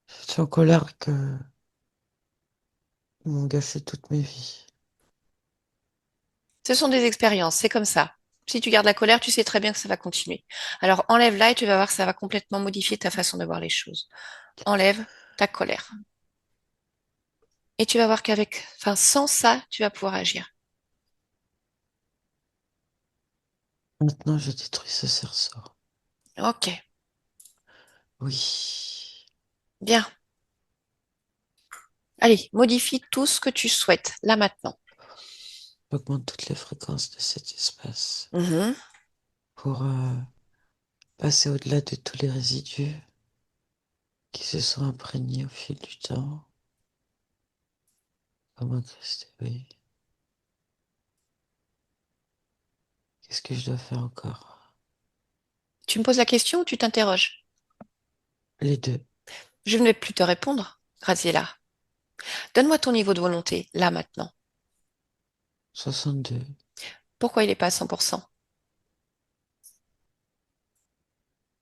Je suis en colère que ils m'ont gâché toute mes vies. Ce sont des expériences, c'est comme ça. Si tu gardes la colère, tu sais très bien que ça va continuer. Alors enlève-la et tu vas voir que ça va complètement modifier ta façon de voir les choses. Enlève ta colère. Et tu vas voir qu'avec, enfin, sans ça, tu vas pouvoir agir. Maintenant, je détruis ce cerceau. Ok, Oui. bien. Allez, modifie tout ce que tu souhaites, là maintenant. J'augmente toutes les fréquences de cet espace Mhm. pour passer au-delà de tous les résidus qui se sont imprégnés au fil du temps, comme incrustés, oui. Qu'est-ce que je dois faire encore? Tu me poses la question ou tu t'interroges? Les deux. Je ne vais plus te répondre, Graziella. Donne-moi ton niveau de volonté, là maintenant. 62. Pourquoi il n'est pas à 100%?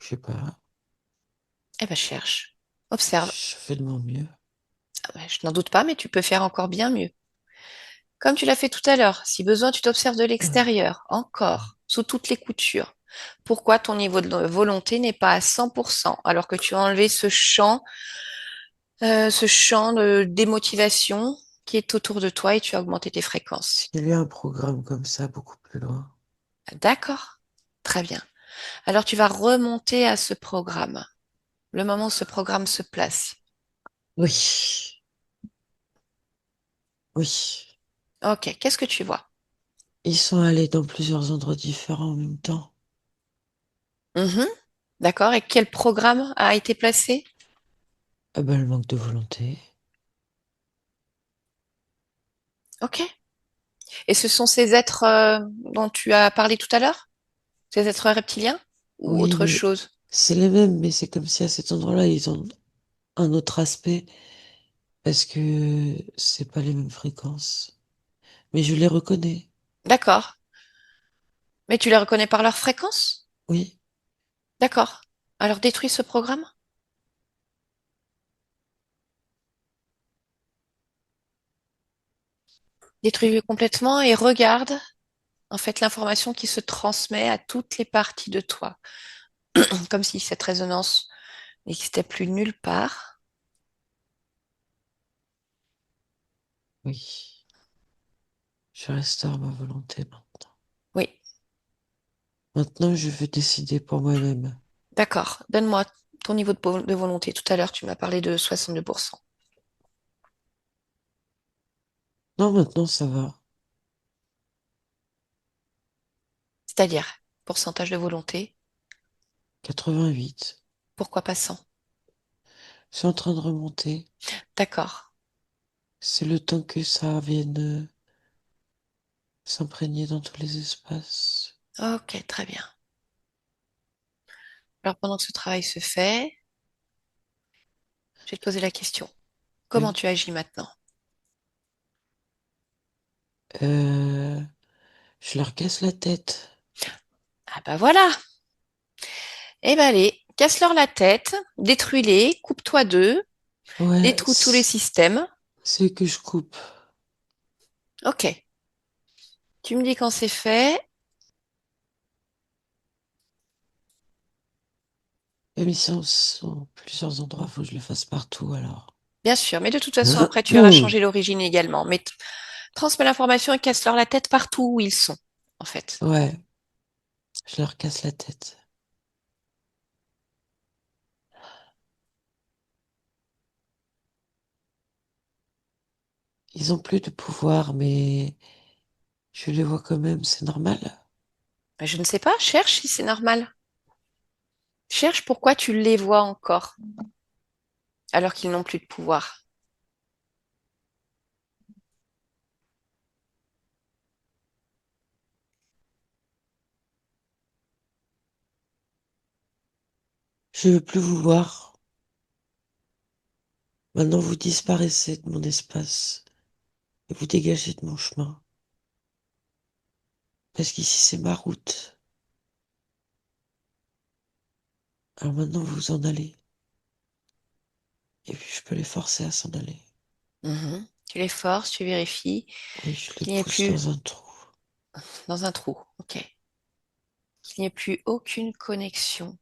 Je sais pas. Eh ben, cherche. Observe. Je fais de mon mieux. Ah ouais, je n'en doute pas, mais tu peux faire encore bien mieux. Comme tu l'as fait tout à l'heure, si besoin, tu t'observes de l'extérieur, encore, sous toutes les coutures. Pourquoi ton niveau de volonté n'est pas à 100% alors que tu as enlevé ce champ de démotivation qui est autour de toi et tu as augmenté tes fréquences. S'il y a un programme comme ça beaucoup plus loin. D'accord? Très bien. Alors tu vas remonter à ce programme, le moment où ce programme se place. Oui. Oui. Ok, qu'est-ce que tu vois? Ils sont allés dans plusieurs endroits différents en même temps. Mhm. D'accord, et quel programme a été placé? Ah ben, le manque de volonté. Ok. Et ce sont ces êtres dont tu as parlé tout à l'heure? Ces êtres reptiliens? Ou Oui, autre mais chose? c'est les mêmes, mais c'est comme si à cet endroit-là, ils ont un autre aspect parce que c'est pas les mêmes fréquences. Mais je les reconnais. D'accord. Mais tu les reconnais par leur fréquence? Oui, D'accord. Alors détruis ce programme. Détruis-le complètement et regarde en fait l'information qui se transmet à toutes les parties de toi. Comme si cette résonance n'existait plus nulle part. oui. Je restaure ma volonté maintenant. Oui, Maintenant, je veux décider pour moi-même. d'accord. Donne-moi ton niveau de volonté. Tout à l'heure, tu m'as parlé de 62%. Non, maintenant, ça va. C'est-à-dire, pourcentage de volonté. 88. Pourquoi pas 100? C'est en train de remonter. D'accord. C'est le temps que ça vienne s'imprégner dans tous les espaces. Ok, très bien. Alors pendant que ce travail se fait, je vais te poser la question. Comment Oui. tu agis maintenant? Euh, je leur casse la tête. Ah bah voilà. Eh ben allez, casse-leur la tête, détruis-les, coupe-toi d'eux, Ouais, Détrousse tous les systèmes. c'est que je coupe. Ok. Tu me dis quand c'est fait. Même si on sont plusieurs endroits, faut que je le fasse partout alors. Bien sûr, mais de toute façon, après, tu iras changer l'origine également. Mais transmets l'information et casse-leur la tête partout où ils sont, en fait. Ouais, je leur casse la tête. Ils ont plus de pouvoir, mais je les vois quand même, c'est normal. Mais je ne sais pas, cherche si c'est normal. Cherche pourquoi tu les vois encore, alors qu'ils n'ont plus de pouvoir. Je veux plus vous voir. Maintenant, vous disparaissez de mon espace et vous dégagez de mon chemin. Parce qu'ici, c'est ma route. Alors maintenant, vous vous en allez. Et puis, je peux les forcer à s'en aller. Mhm. Tu les forces, tu vérifies Oui, je les qu'il n'y ait pousse plus dans un trou. dans un trou. Ok. Qu'il n'y ait plus aucune connexion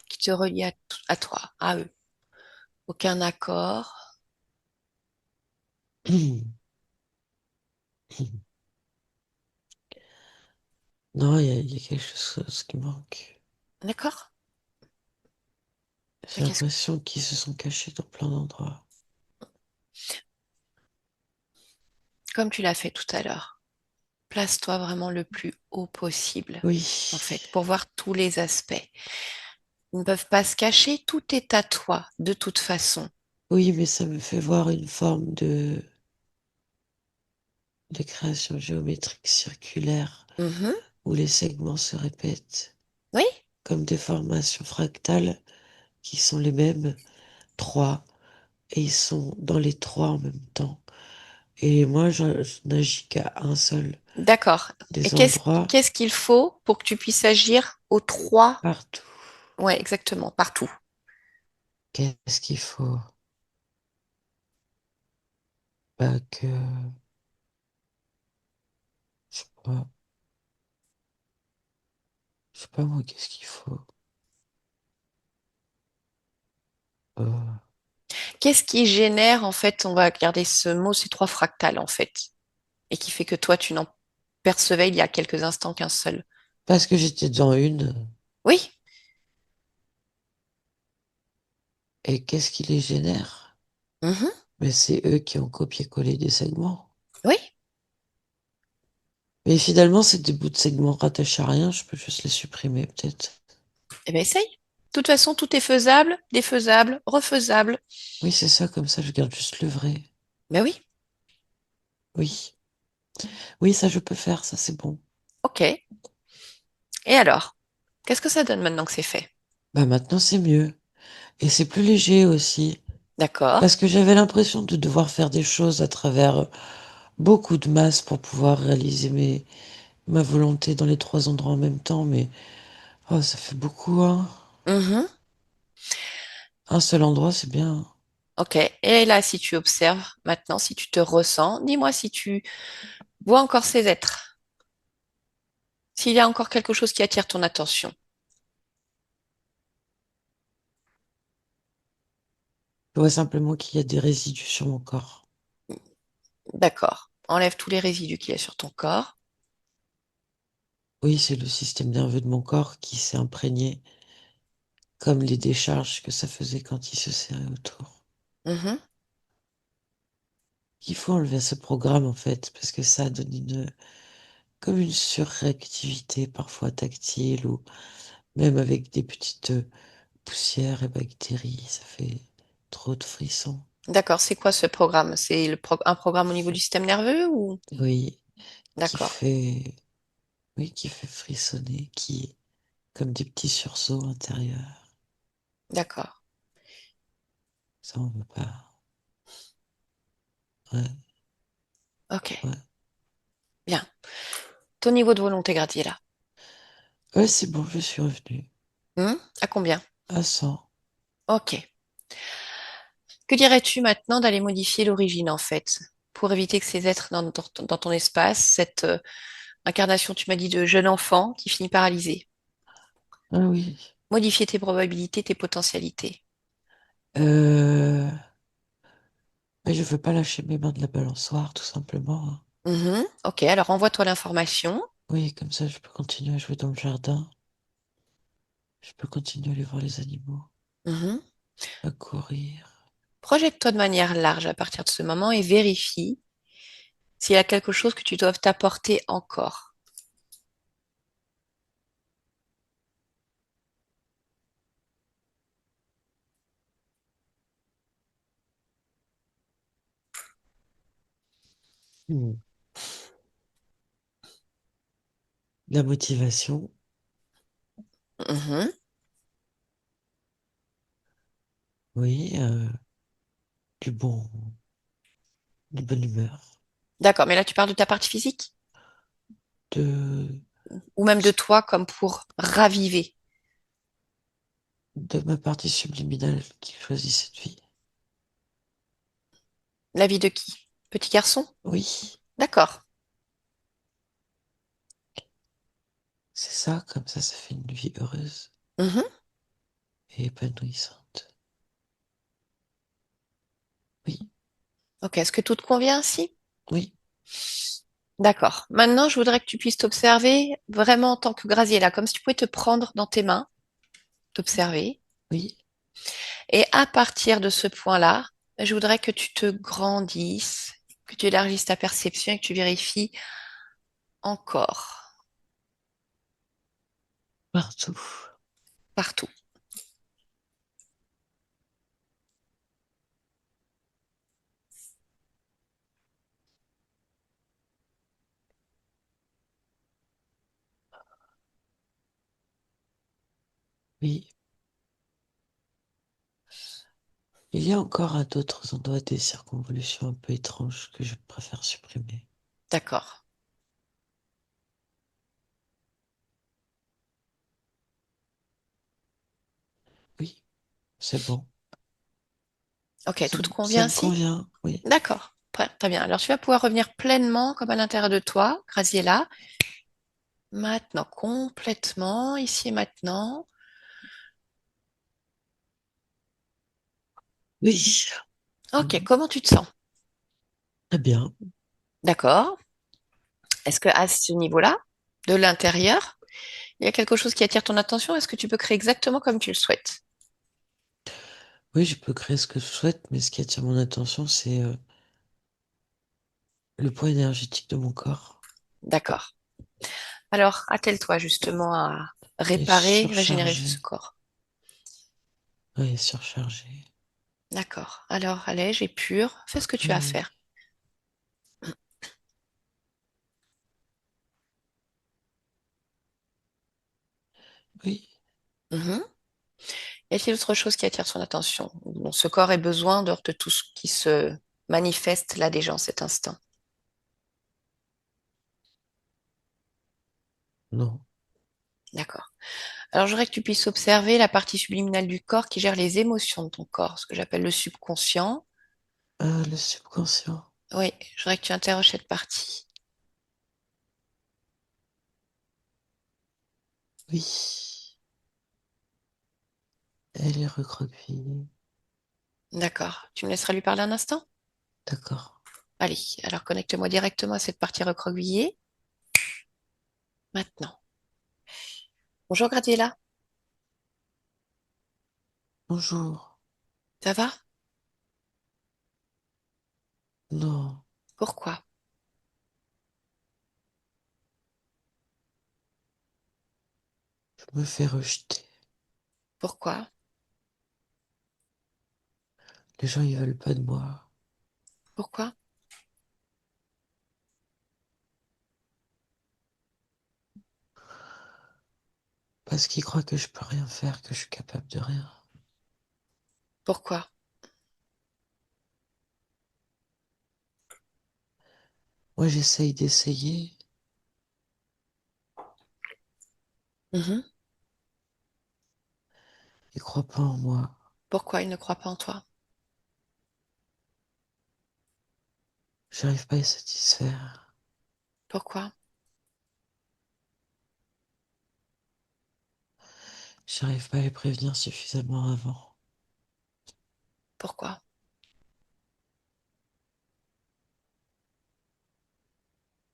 qui te relie à toi, à eux. Aucun accord. Non, il y a quelque chose qui manque. D'accord? J'ai Mais qu'est-ce l'impression qu'ils se sont cachés dans plein d'endroits. comme tu l'as fait tout à l'heure, place-toi vraiment le plus haut possible, Oui, en fait, pour voir tous les aspects. Ils ne peuvent pas se cacher, tout est à toi, de toute façon. oui, mais ça me fait voir une forme de création géométrique circulaire Mhm. où les segments se répètent, Oui, comme des formations fractales qui sont les mêmes, trois, et ils sont dans les trois en même temps. Et moi, je n'agis qu'à un seul d'accord. Et des endroits, qu'est-ce qu'il faut pour que tu puisses agir aux trois? partout. Ouais, exactement, partout. Qu'est-ce qu'il faut? Bah que, je sais pas, je sais pas moi, qu'est-ce qu'il faut? Euh, Qu'est-ce qui génère, en fait, on va garder ce mot, ces trois fractales, en fait, et qui fait que toi, tu n'en percevais il y a quelques instants qu'un seul. parce que j'étais dans une, Oui, et qu'est-ce qui les génère? mhm, Mais c'est eux qui ont copié-collé des segments. oui. Mais finalement, c'est des bouts de segments rattachés à rien, je peux juste les supprimer peut-être. Eh bien, essaye. De toute façon, tout est faisable, défaisable, refaisable. Oui, c'est ça, comme ça, je garde juste le vrai. Ben oui, Oui, oui, ça je peux faire, ça c'est bon. ok. Et alors, qu'est-ce que ça donne maintenant que c'est fait? Bah maintenant c'est mieux. Et c'est plus léger aussi. D'accord. Parce que j'avais l'impression de devoir faire des choses à travers beaucoup de masse pour pouvoir réaliser ma volonté dans les trois endroits en même temps, mais oh, ça fait beaucoup, hein. Mhm, Un seul endroit, c'est bien. ok. Et là, si tu observes maintenant, si tu te ressens, dis-moi si tu vois encore ces êtres, s'il y a encore quelque chose qui attire ton attention. Je vois simplement qu'il y a des résidus sur mon corps. D'accord. Enlève tous les résidus qu'il y a sur ton corps. Oui, c'est le système nerveux de mon corps qui s'est imprégné, comme les décharges que ça faisait quand il se serrait autour. Mhm, Il faut enlever ce programme en fait, parce que ça donne comme une surréactivité parfois tactile ou même avec des petites poussières et bactéries, ça fait trop de frissons. d'accord. C'est quoi ce programme? C'est un programme au niveau du système nerveux ou? Oui, qui D'accord. fait, oui, qui fait frissonner, qui, comme des petits sursauts intérieurs. D'accord. Ça, on veut pas. Ouais, Ok. ouais. Bien. Ton niveau de volonté gradient là. Ouais, c'est bon, je suis revenu. À combien? À 100. Ok. Que dirais-tu maintenant d'aller modifier l'origine, en fait, pour éviter que ces êtres dans ton espace, cette incarnation, tu m'as dit, de jeune enfant qui finit paralysé, Ah oui. modifier tes probabilités, tes potentialités. Euh, mais je veux pas lâcher mes mains de la balançoire, tout simplement, hein. Mhm. Ok, alors envoie-toi l'information. Oui, comme ça, je peux continuer à jouer dans le jardin. Je peux continuer à aller voir les animaux, Mhm. à courir. Projette-toi de manière large à partir de ce moment et vérifie s'il y a quelque chose que tu dois t'apporter encore. Hmm. La motivation, Mhm. oui, du bon, de bonne humeur, D'accord, mais là tu parles de ta partie physique de, ou même de toi comme pour raviver de ma partie subliminale qui choisit cette vie. la vie de qui? Petit garçon? Oui, D'accord. c'est ça, comme ça fait une vie heureuse Mhm. et épanouissante. Oui, Ok, est-ce que tout te convient ainsi? oui, D'accord. Maintenant, je voudrais que tu puisses t'observer vraiment en tant que Graziella, comme si tu pouvais te prendre dans tes mains, t'observer. oui, Et à partir de ce point-là, je voudrais que tu te grandisses, que tu élargisses ta perception et que tu vérifies encore, partout. partout. Oui, il y a encore à d'autres endroits des circonvolutions un peu étranges que je préfère supprimer. D'accord. Oui, c'est bon. Ok, tout te Ça convient me ainsi? convient, oui. D'accord. Très bien. Alors, tu vas pouvoir revenir pleinement comme à l'intérieur de toi, Graziella. Maintenant, complètement, ici et maintenant. Oui, Ok, comment tu te sens? très bien. D'accord. Est-ce que à ce niveau-là, de l'intérieur, il y a quelque chose qui attire ton attention? Est-ce que tu peux créer exactement comme tu le souhaites? Oui, je peux créer ce que je souhaite, mais ce qui attire mon attention, c'est le poids énergétique de mon corps. D'accord. Alors, attelle-toi justement à Il est réparer, régénérer ce surchargé. corps. Oui, surchargé. D'accord. Alors, allège, épure, fais ce que tu as à Oui, faire. oui. Mhm. Y a-t-il autre chose qui attire son attention? Dont ce corps ait besoin dehors de tout ce qui se manifeste là déjà en cet instant. Non. D'accord. Alors, je voudrais que tu puisses observer la partie subliminale du corps qui gère les émotions de ton corps, ce que j'appelle le subconscient. Le subconscient. Oui, je voudrais que tu interroges cette partie. Oui. Elle est recroquevillée. D'accord. Tu me laisseras lui parler un instant? D'accord. Allez, alors connecte-moi directement à cette partie recroquevillée. Maintenant. Bonjour Graziella, Bonjour. ça va? Non, Pourquoi? je me fais rejeter. Pourquoi? Les gens, ils veulent pas de moi. Pourquoi? Parce qu'ils croient que je peux rien faire, que je suis capable de rien. Pourquoi? Moi, j'essaye d'essayer. Mhm. Ils croient pas en moi. Pourquoi il ne croit pas en toi? J'arrive pas à les satisfaire. Pourquoi? J'arrive pas à les prévenir suffisamment avant. Pourquoi?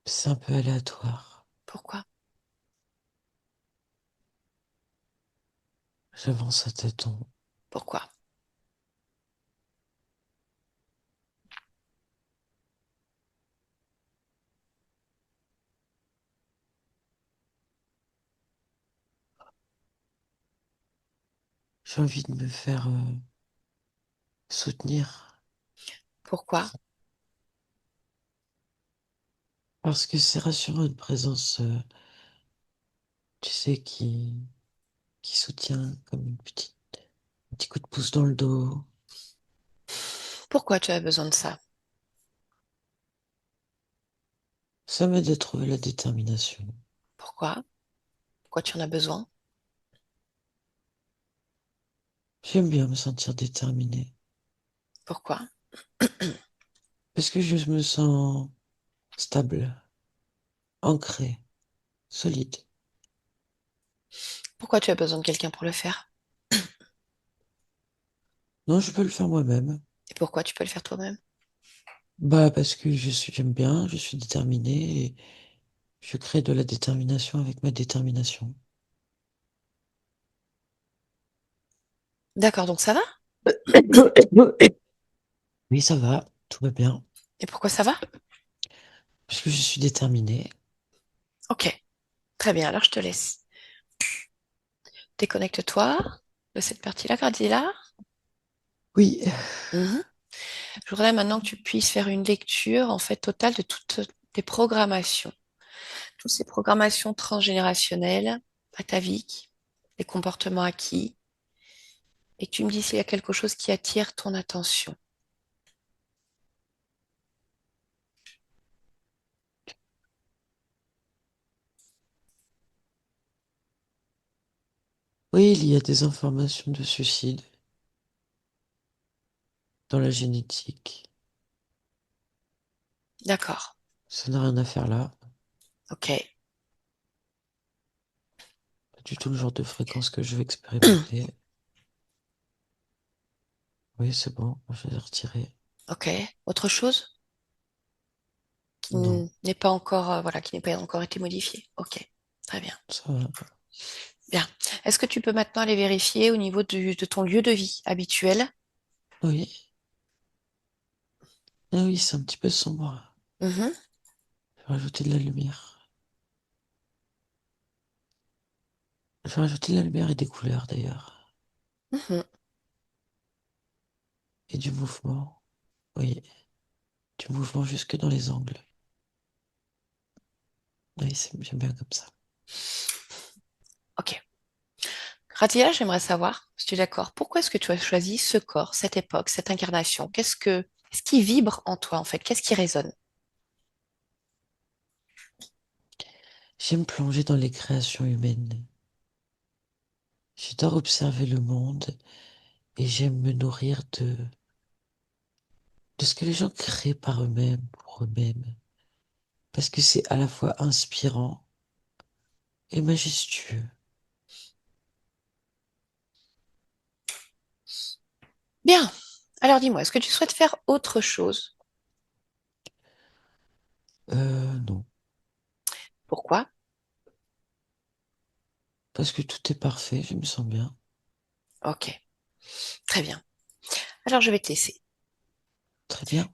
C'est un peu aléatoire. Pourquoi? J'avance à tâtons. Pourquoi? J'ai envie de me faire soutenir Pourquoi? parce que c'est rassurant une présence, tu sais, qui soutient comme un petit coup de pouce dans le dos. Pourquoi tu as besoin de ça? Ça m'aide à trouver la détermination. Pourquoi? Pourquoi tu en as besoin? J'aime bien me sentir déterminé Pourquoi? parce que je me sens stable, ancré, solide. Pourquoi tu as besoin de quelqu'un pour le faire? Non, je peux le faire moi-même. Et pourquoi tu peux le faire toi-même? Bah, parce que j'aime bien, je suis déterminé et je crée de la détermination avec ma détermination. D'accord, donc ça va? Oui, ça va, tout va bien. Et pourquoi ça va? Parce que je suis déterminé. Ok, très bien, alors je te laisse. Déconnecte-toi de cette partie-là, Gradilla. Oui, Mhm. Je voudrais maintenant que tu puisses faire une lecture en fait totale de toutes tes programmations, toutes ces programmations transgénérationnelles, ataviques, les comportements acquis, et que tu me dis s'il y a quelque chose qui attire ton attention. oui, il y a des informations de suicide dans la génétique. D'accord, Ça n'a rien à faire là. ok, Pas du tout le genre de fréquence que je vais expérimenter. Oui, c'est bon, je vais retirer. ok. Autre chose qui Non, n'est pas encore, voilà, qui n'est pas encore été modifiée. Ok, très bien. ça va. Bien. Est-ce que tu peux maintenant aller vérifier au niveau de ton lieu de vie habituel? Oui, ah oui, c'est un petit peu sombre. Mhm, Je vais rajouter de la lumière. Je vais rajouter de la lumière et des couleurs d'ailleurs. mhm. Et du mouvement. Oui, du mouvement jusque dans les angles. Oui, j'aime bien comme ça. Ok. Gratia, j'aimerais savoir, si tu es d'accord, pourquoi est-ce que tu as choisi ce corps, cette époque, cette incarnation? Qu'est-ce qui vibre en toi en fait? Qu'est-ce qui résonne? J'aime plonger dans les créations humaines. J'adore observer le monde et j'aime me nourrir de ce que les gens créent par eux-mêmes, pour eux-mêmes. Parce que c'est à la fois inspirant et majestueux. Bien. Alors dis-moi, est-ce que tu souhaites faire autre chose? Non. Pourquoi? Parce que tout est parfait, je me sens bien. Ok, très bien. Alors je vais te laisser. Très bien.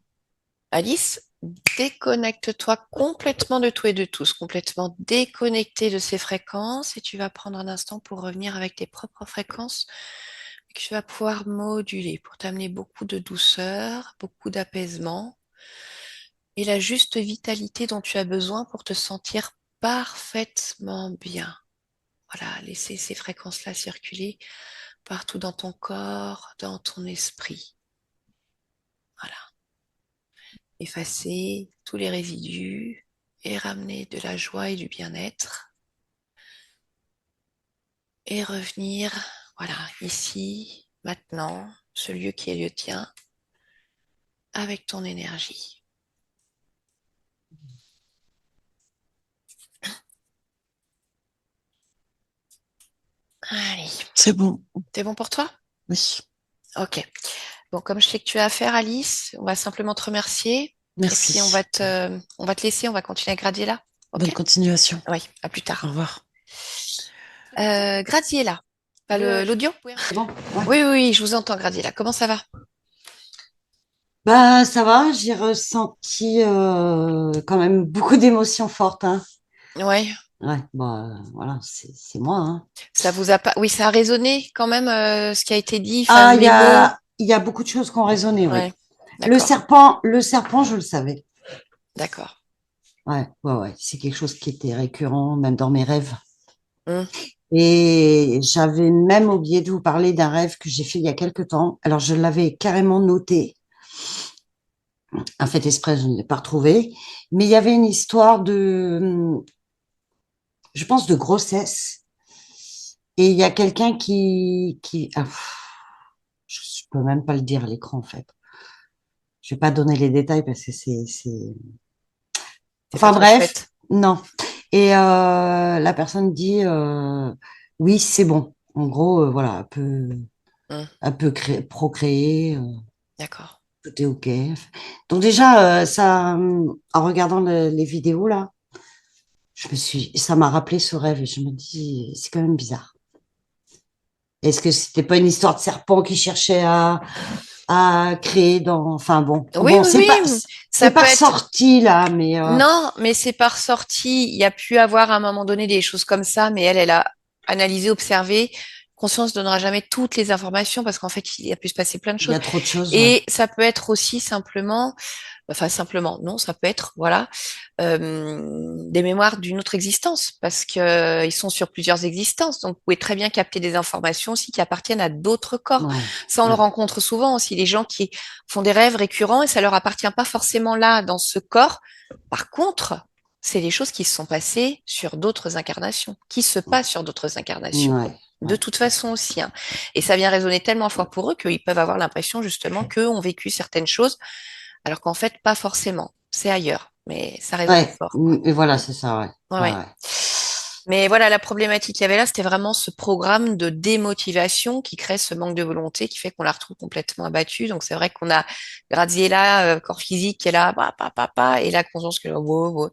Alice, déconnecte-toi complètement de tout et de tous, complètement déconnecté de ces fréquences et tu vas prendre un instant pour revenir avec tes propres fréquences que tu vas pouvoir moduler pour t'amener beaucoup de douceur, beaucoup d'apaisement et la juste vitalité dont tu as besoin pour te sentir parfaitement bien. Voilà, laisser ces fréquences-là circuler partout dans ton corps, dans ton esprit. Voilà. Effacer tous les résidus et ramener de la joie et du bien-être et revenir, voilà, ici, maintenant, ce lieu qui est le tien, avec ton énergie. Allez, C'est bon. c'est bon pour toi? Oui. Ok. Bon, comme je sais que tu as affaire, Alice, on va simplement te remercier. Et puis Merci. on va te laisser, on va continuer à graduer là. Bonne Ok? continuation. Oui, à plus Au tard. revoir. Graziella, pas l'audio? C'est bon? Ouais. Oui, oui, oui, je vous entends, Graziella. Comment ça va? Bah, ça va, j'ai ressenti quand même beaucoup d'émotions fortes, hein. Ouais, Ouais, bah, voilà, c'est moi, hein. ça vous a pas. Oui, ça a résonné quand même ce qui a été dit, enfin Ah, les mots. il y a beaucoup de choses qui ont résonné, oui. Ouais, d'accord, Le serpent, je le savais. d'accord. Ouais, ouais, ouais. C'est quelque chose qui était récurrent, même dans mes rêves. Hum, Et j'avais même oublié de vous parler d'un rêve que j'ai fait il y a quelque temps. Alors, je l'avais carrément noté. Un fait exprès, je ne l'ai pas retrouvé. Mais il y avait une histoire je pense, de grossesse. Et il y a quelqu'un je peux même pas le dire à l'écran, en fait. Je vais pas donner les détails parce que c'est pas enfin trop bref, chouette. non. Et la personne dit, oui, c'est bon. En gros, voilà, Hum, procréer, d'accord. tout est OK. Donc déjà, ça, en regardant les vidéos là, ça m'a rappelé ce rêve et je me dis, c'est quand même bizarre. Est-ce que c'était pas une histoire de serpent qui cherchait à créer enfin bon, Oui, bon, oui, oui. c'est Ça peut pas être. ressorti là, mais Non, mais c'est pas ressorti. Il y a pu avoir à un moment donné des choses comme ça, mais elle a analysé, observé. Conscience donnera jamais toutes les informations parce qu'en fait, il y a pu se passer plein de il y choses. a trop de choses, ouais. Et ça peut être aussi simplement, enfin simplement, non, ça peut être, voilà, des mémoires d'une autre existence parce que ils sont sur plusieurs existences. Donc, vous pouvez très bien capter des informations aussi qui appartiennent à d'autres corps. Ouais, Ça, on le ouais, rencontre souvent aussi, les gens qui font des rêves récurrents et ça leur appartient pas forcément là, dans ce corps. Par contre, c'est des choses qui se sont passées sur d'autres incarnations, qui se passent sur d'autres incarnations. ouais, De ouais. toute façon aussi, hein. Et ça vient résonner tellement fort pour eux qu'ils peuvent avoir l'impression justement qu'eux ont vécu certaines choses, alors qu'en fait, pas forcément. C'est ailleurs, mais ça résonne Ouais, fort, quoi. et voilà, c'est ça, ouais. Ouais, Ouais, ouais. ouais. Mais voilà, la problématique qu'il y avait là, c'était vraiment ce programme de démotivation qui crée ce manque de volonté qui fait qu'on la retrouve complètement abattue. Donc c'est vrai qu'on a Graziella, corps physique qui est là, et la conscience qui est là, wow, wow.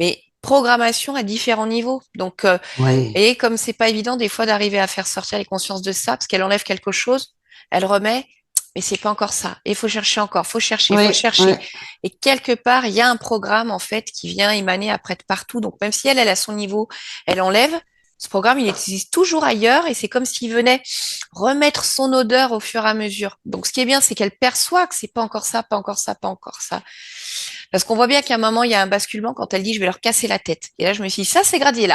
Mais programmation à différents niveaux. Donc, Ouais, et comme c'est pas évident des fois d'arriver à faire sortir les consciences de ça, parce qu'elle enlève quelque chose, elle remet, mais c'est pas encore ça. Et il faut chercher encore, faut chercher, faut ouais, chercher. ouais, Et quelque part, il y a un programme en fait qui vient émaner après de partout. Donc même si elle a son niveau, elle enlève. Ce programme, il existe toujours ailleurs et c'est comme s'il venait remettre son odeur au fur et à mesure. Donc ce qui est bien, c'est qu'elle perçoit que c'est pas encore ça, pas encore ça, pas encore ça. Parce qu'on voit bien qu'à un moment, il y a un basculement quand elle dit je vais leur casser la tête. Et là, je me suis dit, ça, c'est Gradier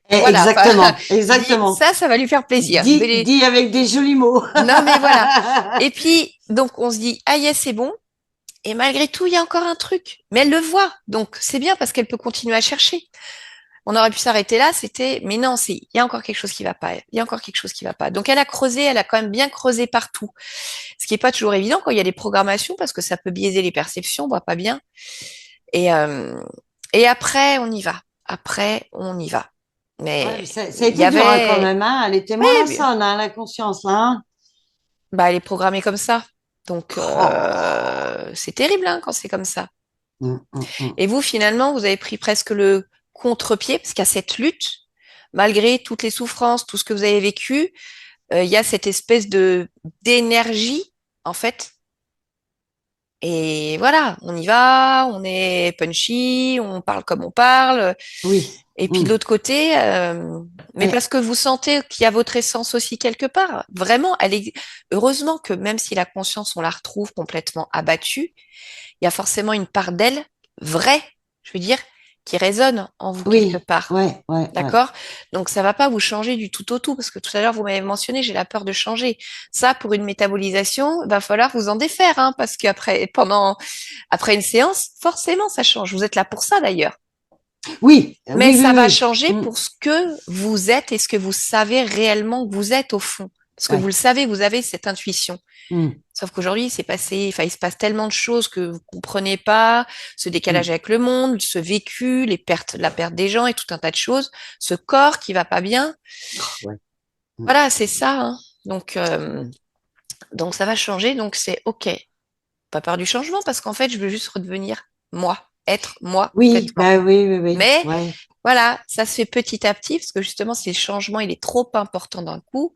voilà, enfin, exactement, je dis, exactement. ça va lui faire plaisir. Je vais les... Dit avec des jolis mots. Non, mais voilà. Et puis, donc, on se dit, ah yes, c'est bon. Et malgré tout, il y a encore un truc. Mais elle le voit. Donc, c'est bien parce qu'elle peut continuer à chercher. On aurait pu s'arrêter là, c'était, mais non, il y a encore quelque chose qui va pas. Il y a encore quelque chose qui va pas. Donc, elle a creusé, elle a quand même bien creusé partout. Ce qui est pas toujours évident quand il y a des programmations parce que ça peut biaiser les perceptions, on voit pas bien. Et, euh, et après, on y va. Après, on y va. Ouais, Mais mais ça a il y été dur hein, quand avait, même, hein. Elle était moins la oui, sonne, hein, la conscience, là, hein. bah, elle est programmée comme ça. Donc, Oh. c'est terrible hein, quand c'est comme ça. Mm. Et vous, finalement, vous avez pris presque le contre-pied, parce qu'il y a cette lutte, malgré toutes les souffrances, tout ce que vous avez vécu, il y a cette espèce de d'énergie, en fait. Et voilà, on y va, on est punchy, on parle comme on parle. Oui. Et puis de Mm. l'autre côté, mais Ouais. parce que vous sentez qu'il y a votre essence aussi quelque part. Vraiment, heureusement que même si la conscience, on la retrouve complètement abattue, il y a forcément une part d'elle, vraie, je veux dire, qui résonne en vous quelque Oui. part. Ouais, ouais, ouais. D'accord? Donc ça va pas vous changer du tout au tout, parce que tout à l'heure vous m'avez mentionné, j'ai la peur de changer. Ça, pour une métabolisation, va falloir vous en défaire, hein, parce qu'après, après une séance, forcément ça change. Vous êtes là pour ça d'ailleurs. Oui, Mais oui, oui, ça va oui. changer Mm. pour ce que vous êtes et ce que vous savez réellement que vous êtes au fond. Parce que vous Ouais. le savez, vous avez cette intuition. Mm. Sauf qu'aujourd'hui, il se passe tellement de choses que vous comprenez pas, ce décalage Mm. avec le monde, ce vécu, la perte des gens et tout un tas de choses, ce corps qui va pas bien. Ouais. Mm. Voilà, c'est ça, hein. Donc ça va changer. Donc c'est OK. Pas peur du changement parce qu'en fait, je veux juste redevenir moi, être moi Oui, complètement. bah oui, oui, oui. Mais Ouais. voilà, ça se fait petit à petit parce que justement, si le changement il est trop important d'un coup,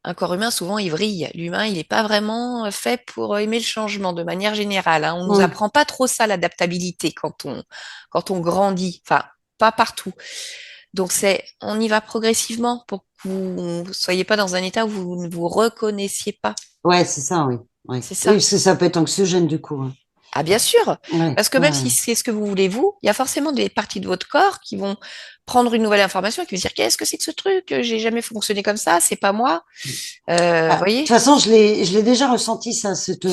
un corps humain souvent il vrille. L'humain, il n'est pas vraiment fait pour aimer le changement de manière générale, hein. On nous Oui. apprend pas trop ça, l'adaptabilité quand on grandit. Enfin, pas partout. Donc on y va progressivement pour que vous ne soyez pas dans un état où vous ne vous reconnaissiez pas. Ouais, c'est ça, oui. Ouais. C'est Oui, ça. parce que ça peut être anxiogène du coup, hein. Ah bien sûr, Ouais, parce que même si ouais, c'est ce que vous voulez vous, il y a forcément des parties de votre corps qui vont prendre une nouvelle information et qui vont dire qu'est-ce que c'est que ce truc? J'ai jamais fonctionné comme ça, c'est pas moi. ouais. Ah, de toute Voyez? façon, je l'ai déjà ressenti, ça, cette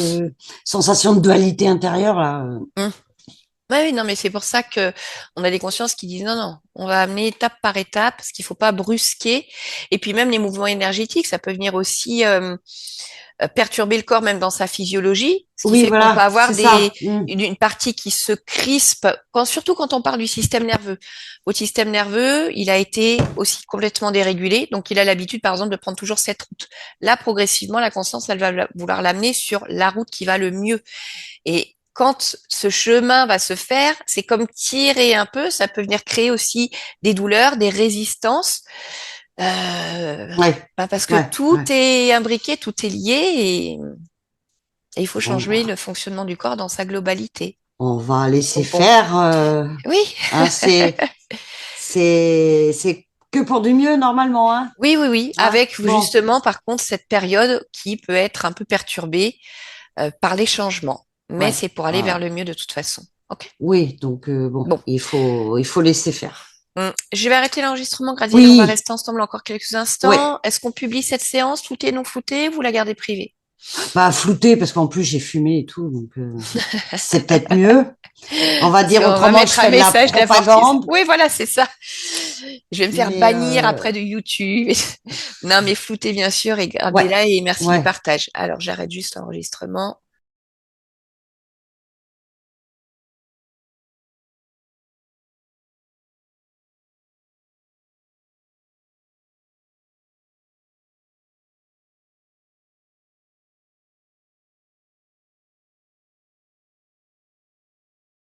sensation de dualité intérieure, là. Hum. Ouais, oui, non, mais c'est pour ça que on a des consciences qui disent non, non, on va amener étape par étape, parce qu'il faut pas brusquer. Et puis même les mouvements énergétiques, ça peut venir aussi perturber le corps même dans sa physiologie, ce qui Oui, fait qu'on peut voilà, avoir c'est ça. Mm. une partie qui se crispe, surtout quand on parle du système nerveux. Votre système nerveux, il a été aussi complètement dérégulé, donc il a l'habitude, par exemple, de prendre toujours cette route. Là, progressivement, la conscience, elle va vouloir l'amener sur la route qui va le mieux. Et quand ce chemin va se faire, c'est comme tirer un peu, ça peut venir créer aussi des douleurs, des résistances. Ouais, Parce que ouais, tout ouais. est imbriqué, tout est lié et il faut Bon, changer le fonctionnement du corps dans sa globalité. on va laisser Donc bon, faire. oui, Hein, c'est que pour du mieux, normalement, hein. oui, oui, oui, Hein, avec bon, justement par contre cette période qui peut être un peu perturbée par les changements, mais ouais, c'est pour aller vers voilà. le mieux de toute façon. Ok. Oui, donc bon, Bon, il faut laisser faire. Je vais arrêter l'enregistrement, Graziella. On va Oui, rester ensemble encore quelques ouais. instants. Est-ce qu'on publie cette séance, floutée, non floutée, vous la gardez privée? Bah flouté parce qu'en plus j'ai fumé et tout, donc c'est peut-être mieux. On va Parce dire qu'on va autrement que je mettre un fais de la message d'avertissement. propagande, Oui, voilà, c'est ça. Je vais me faire mais bannir après de YouTube. Non, mais floutez bien sûr et ouais, gardez-la et merci du ouais. partage. Alors, j'arrête juste l'enregistrement.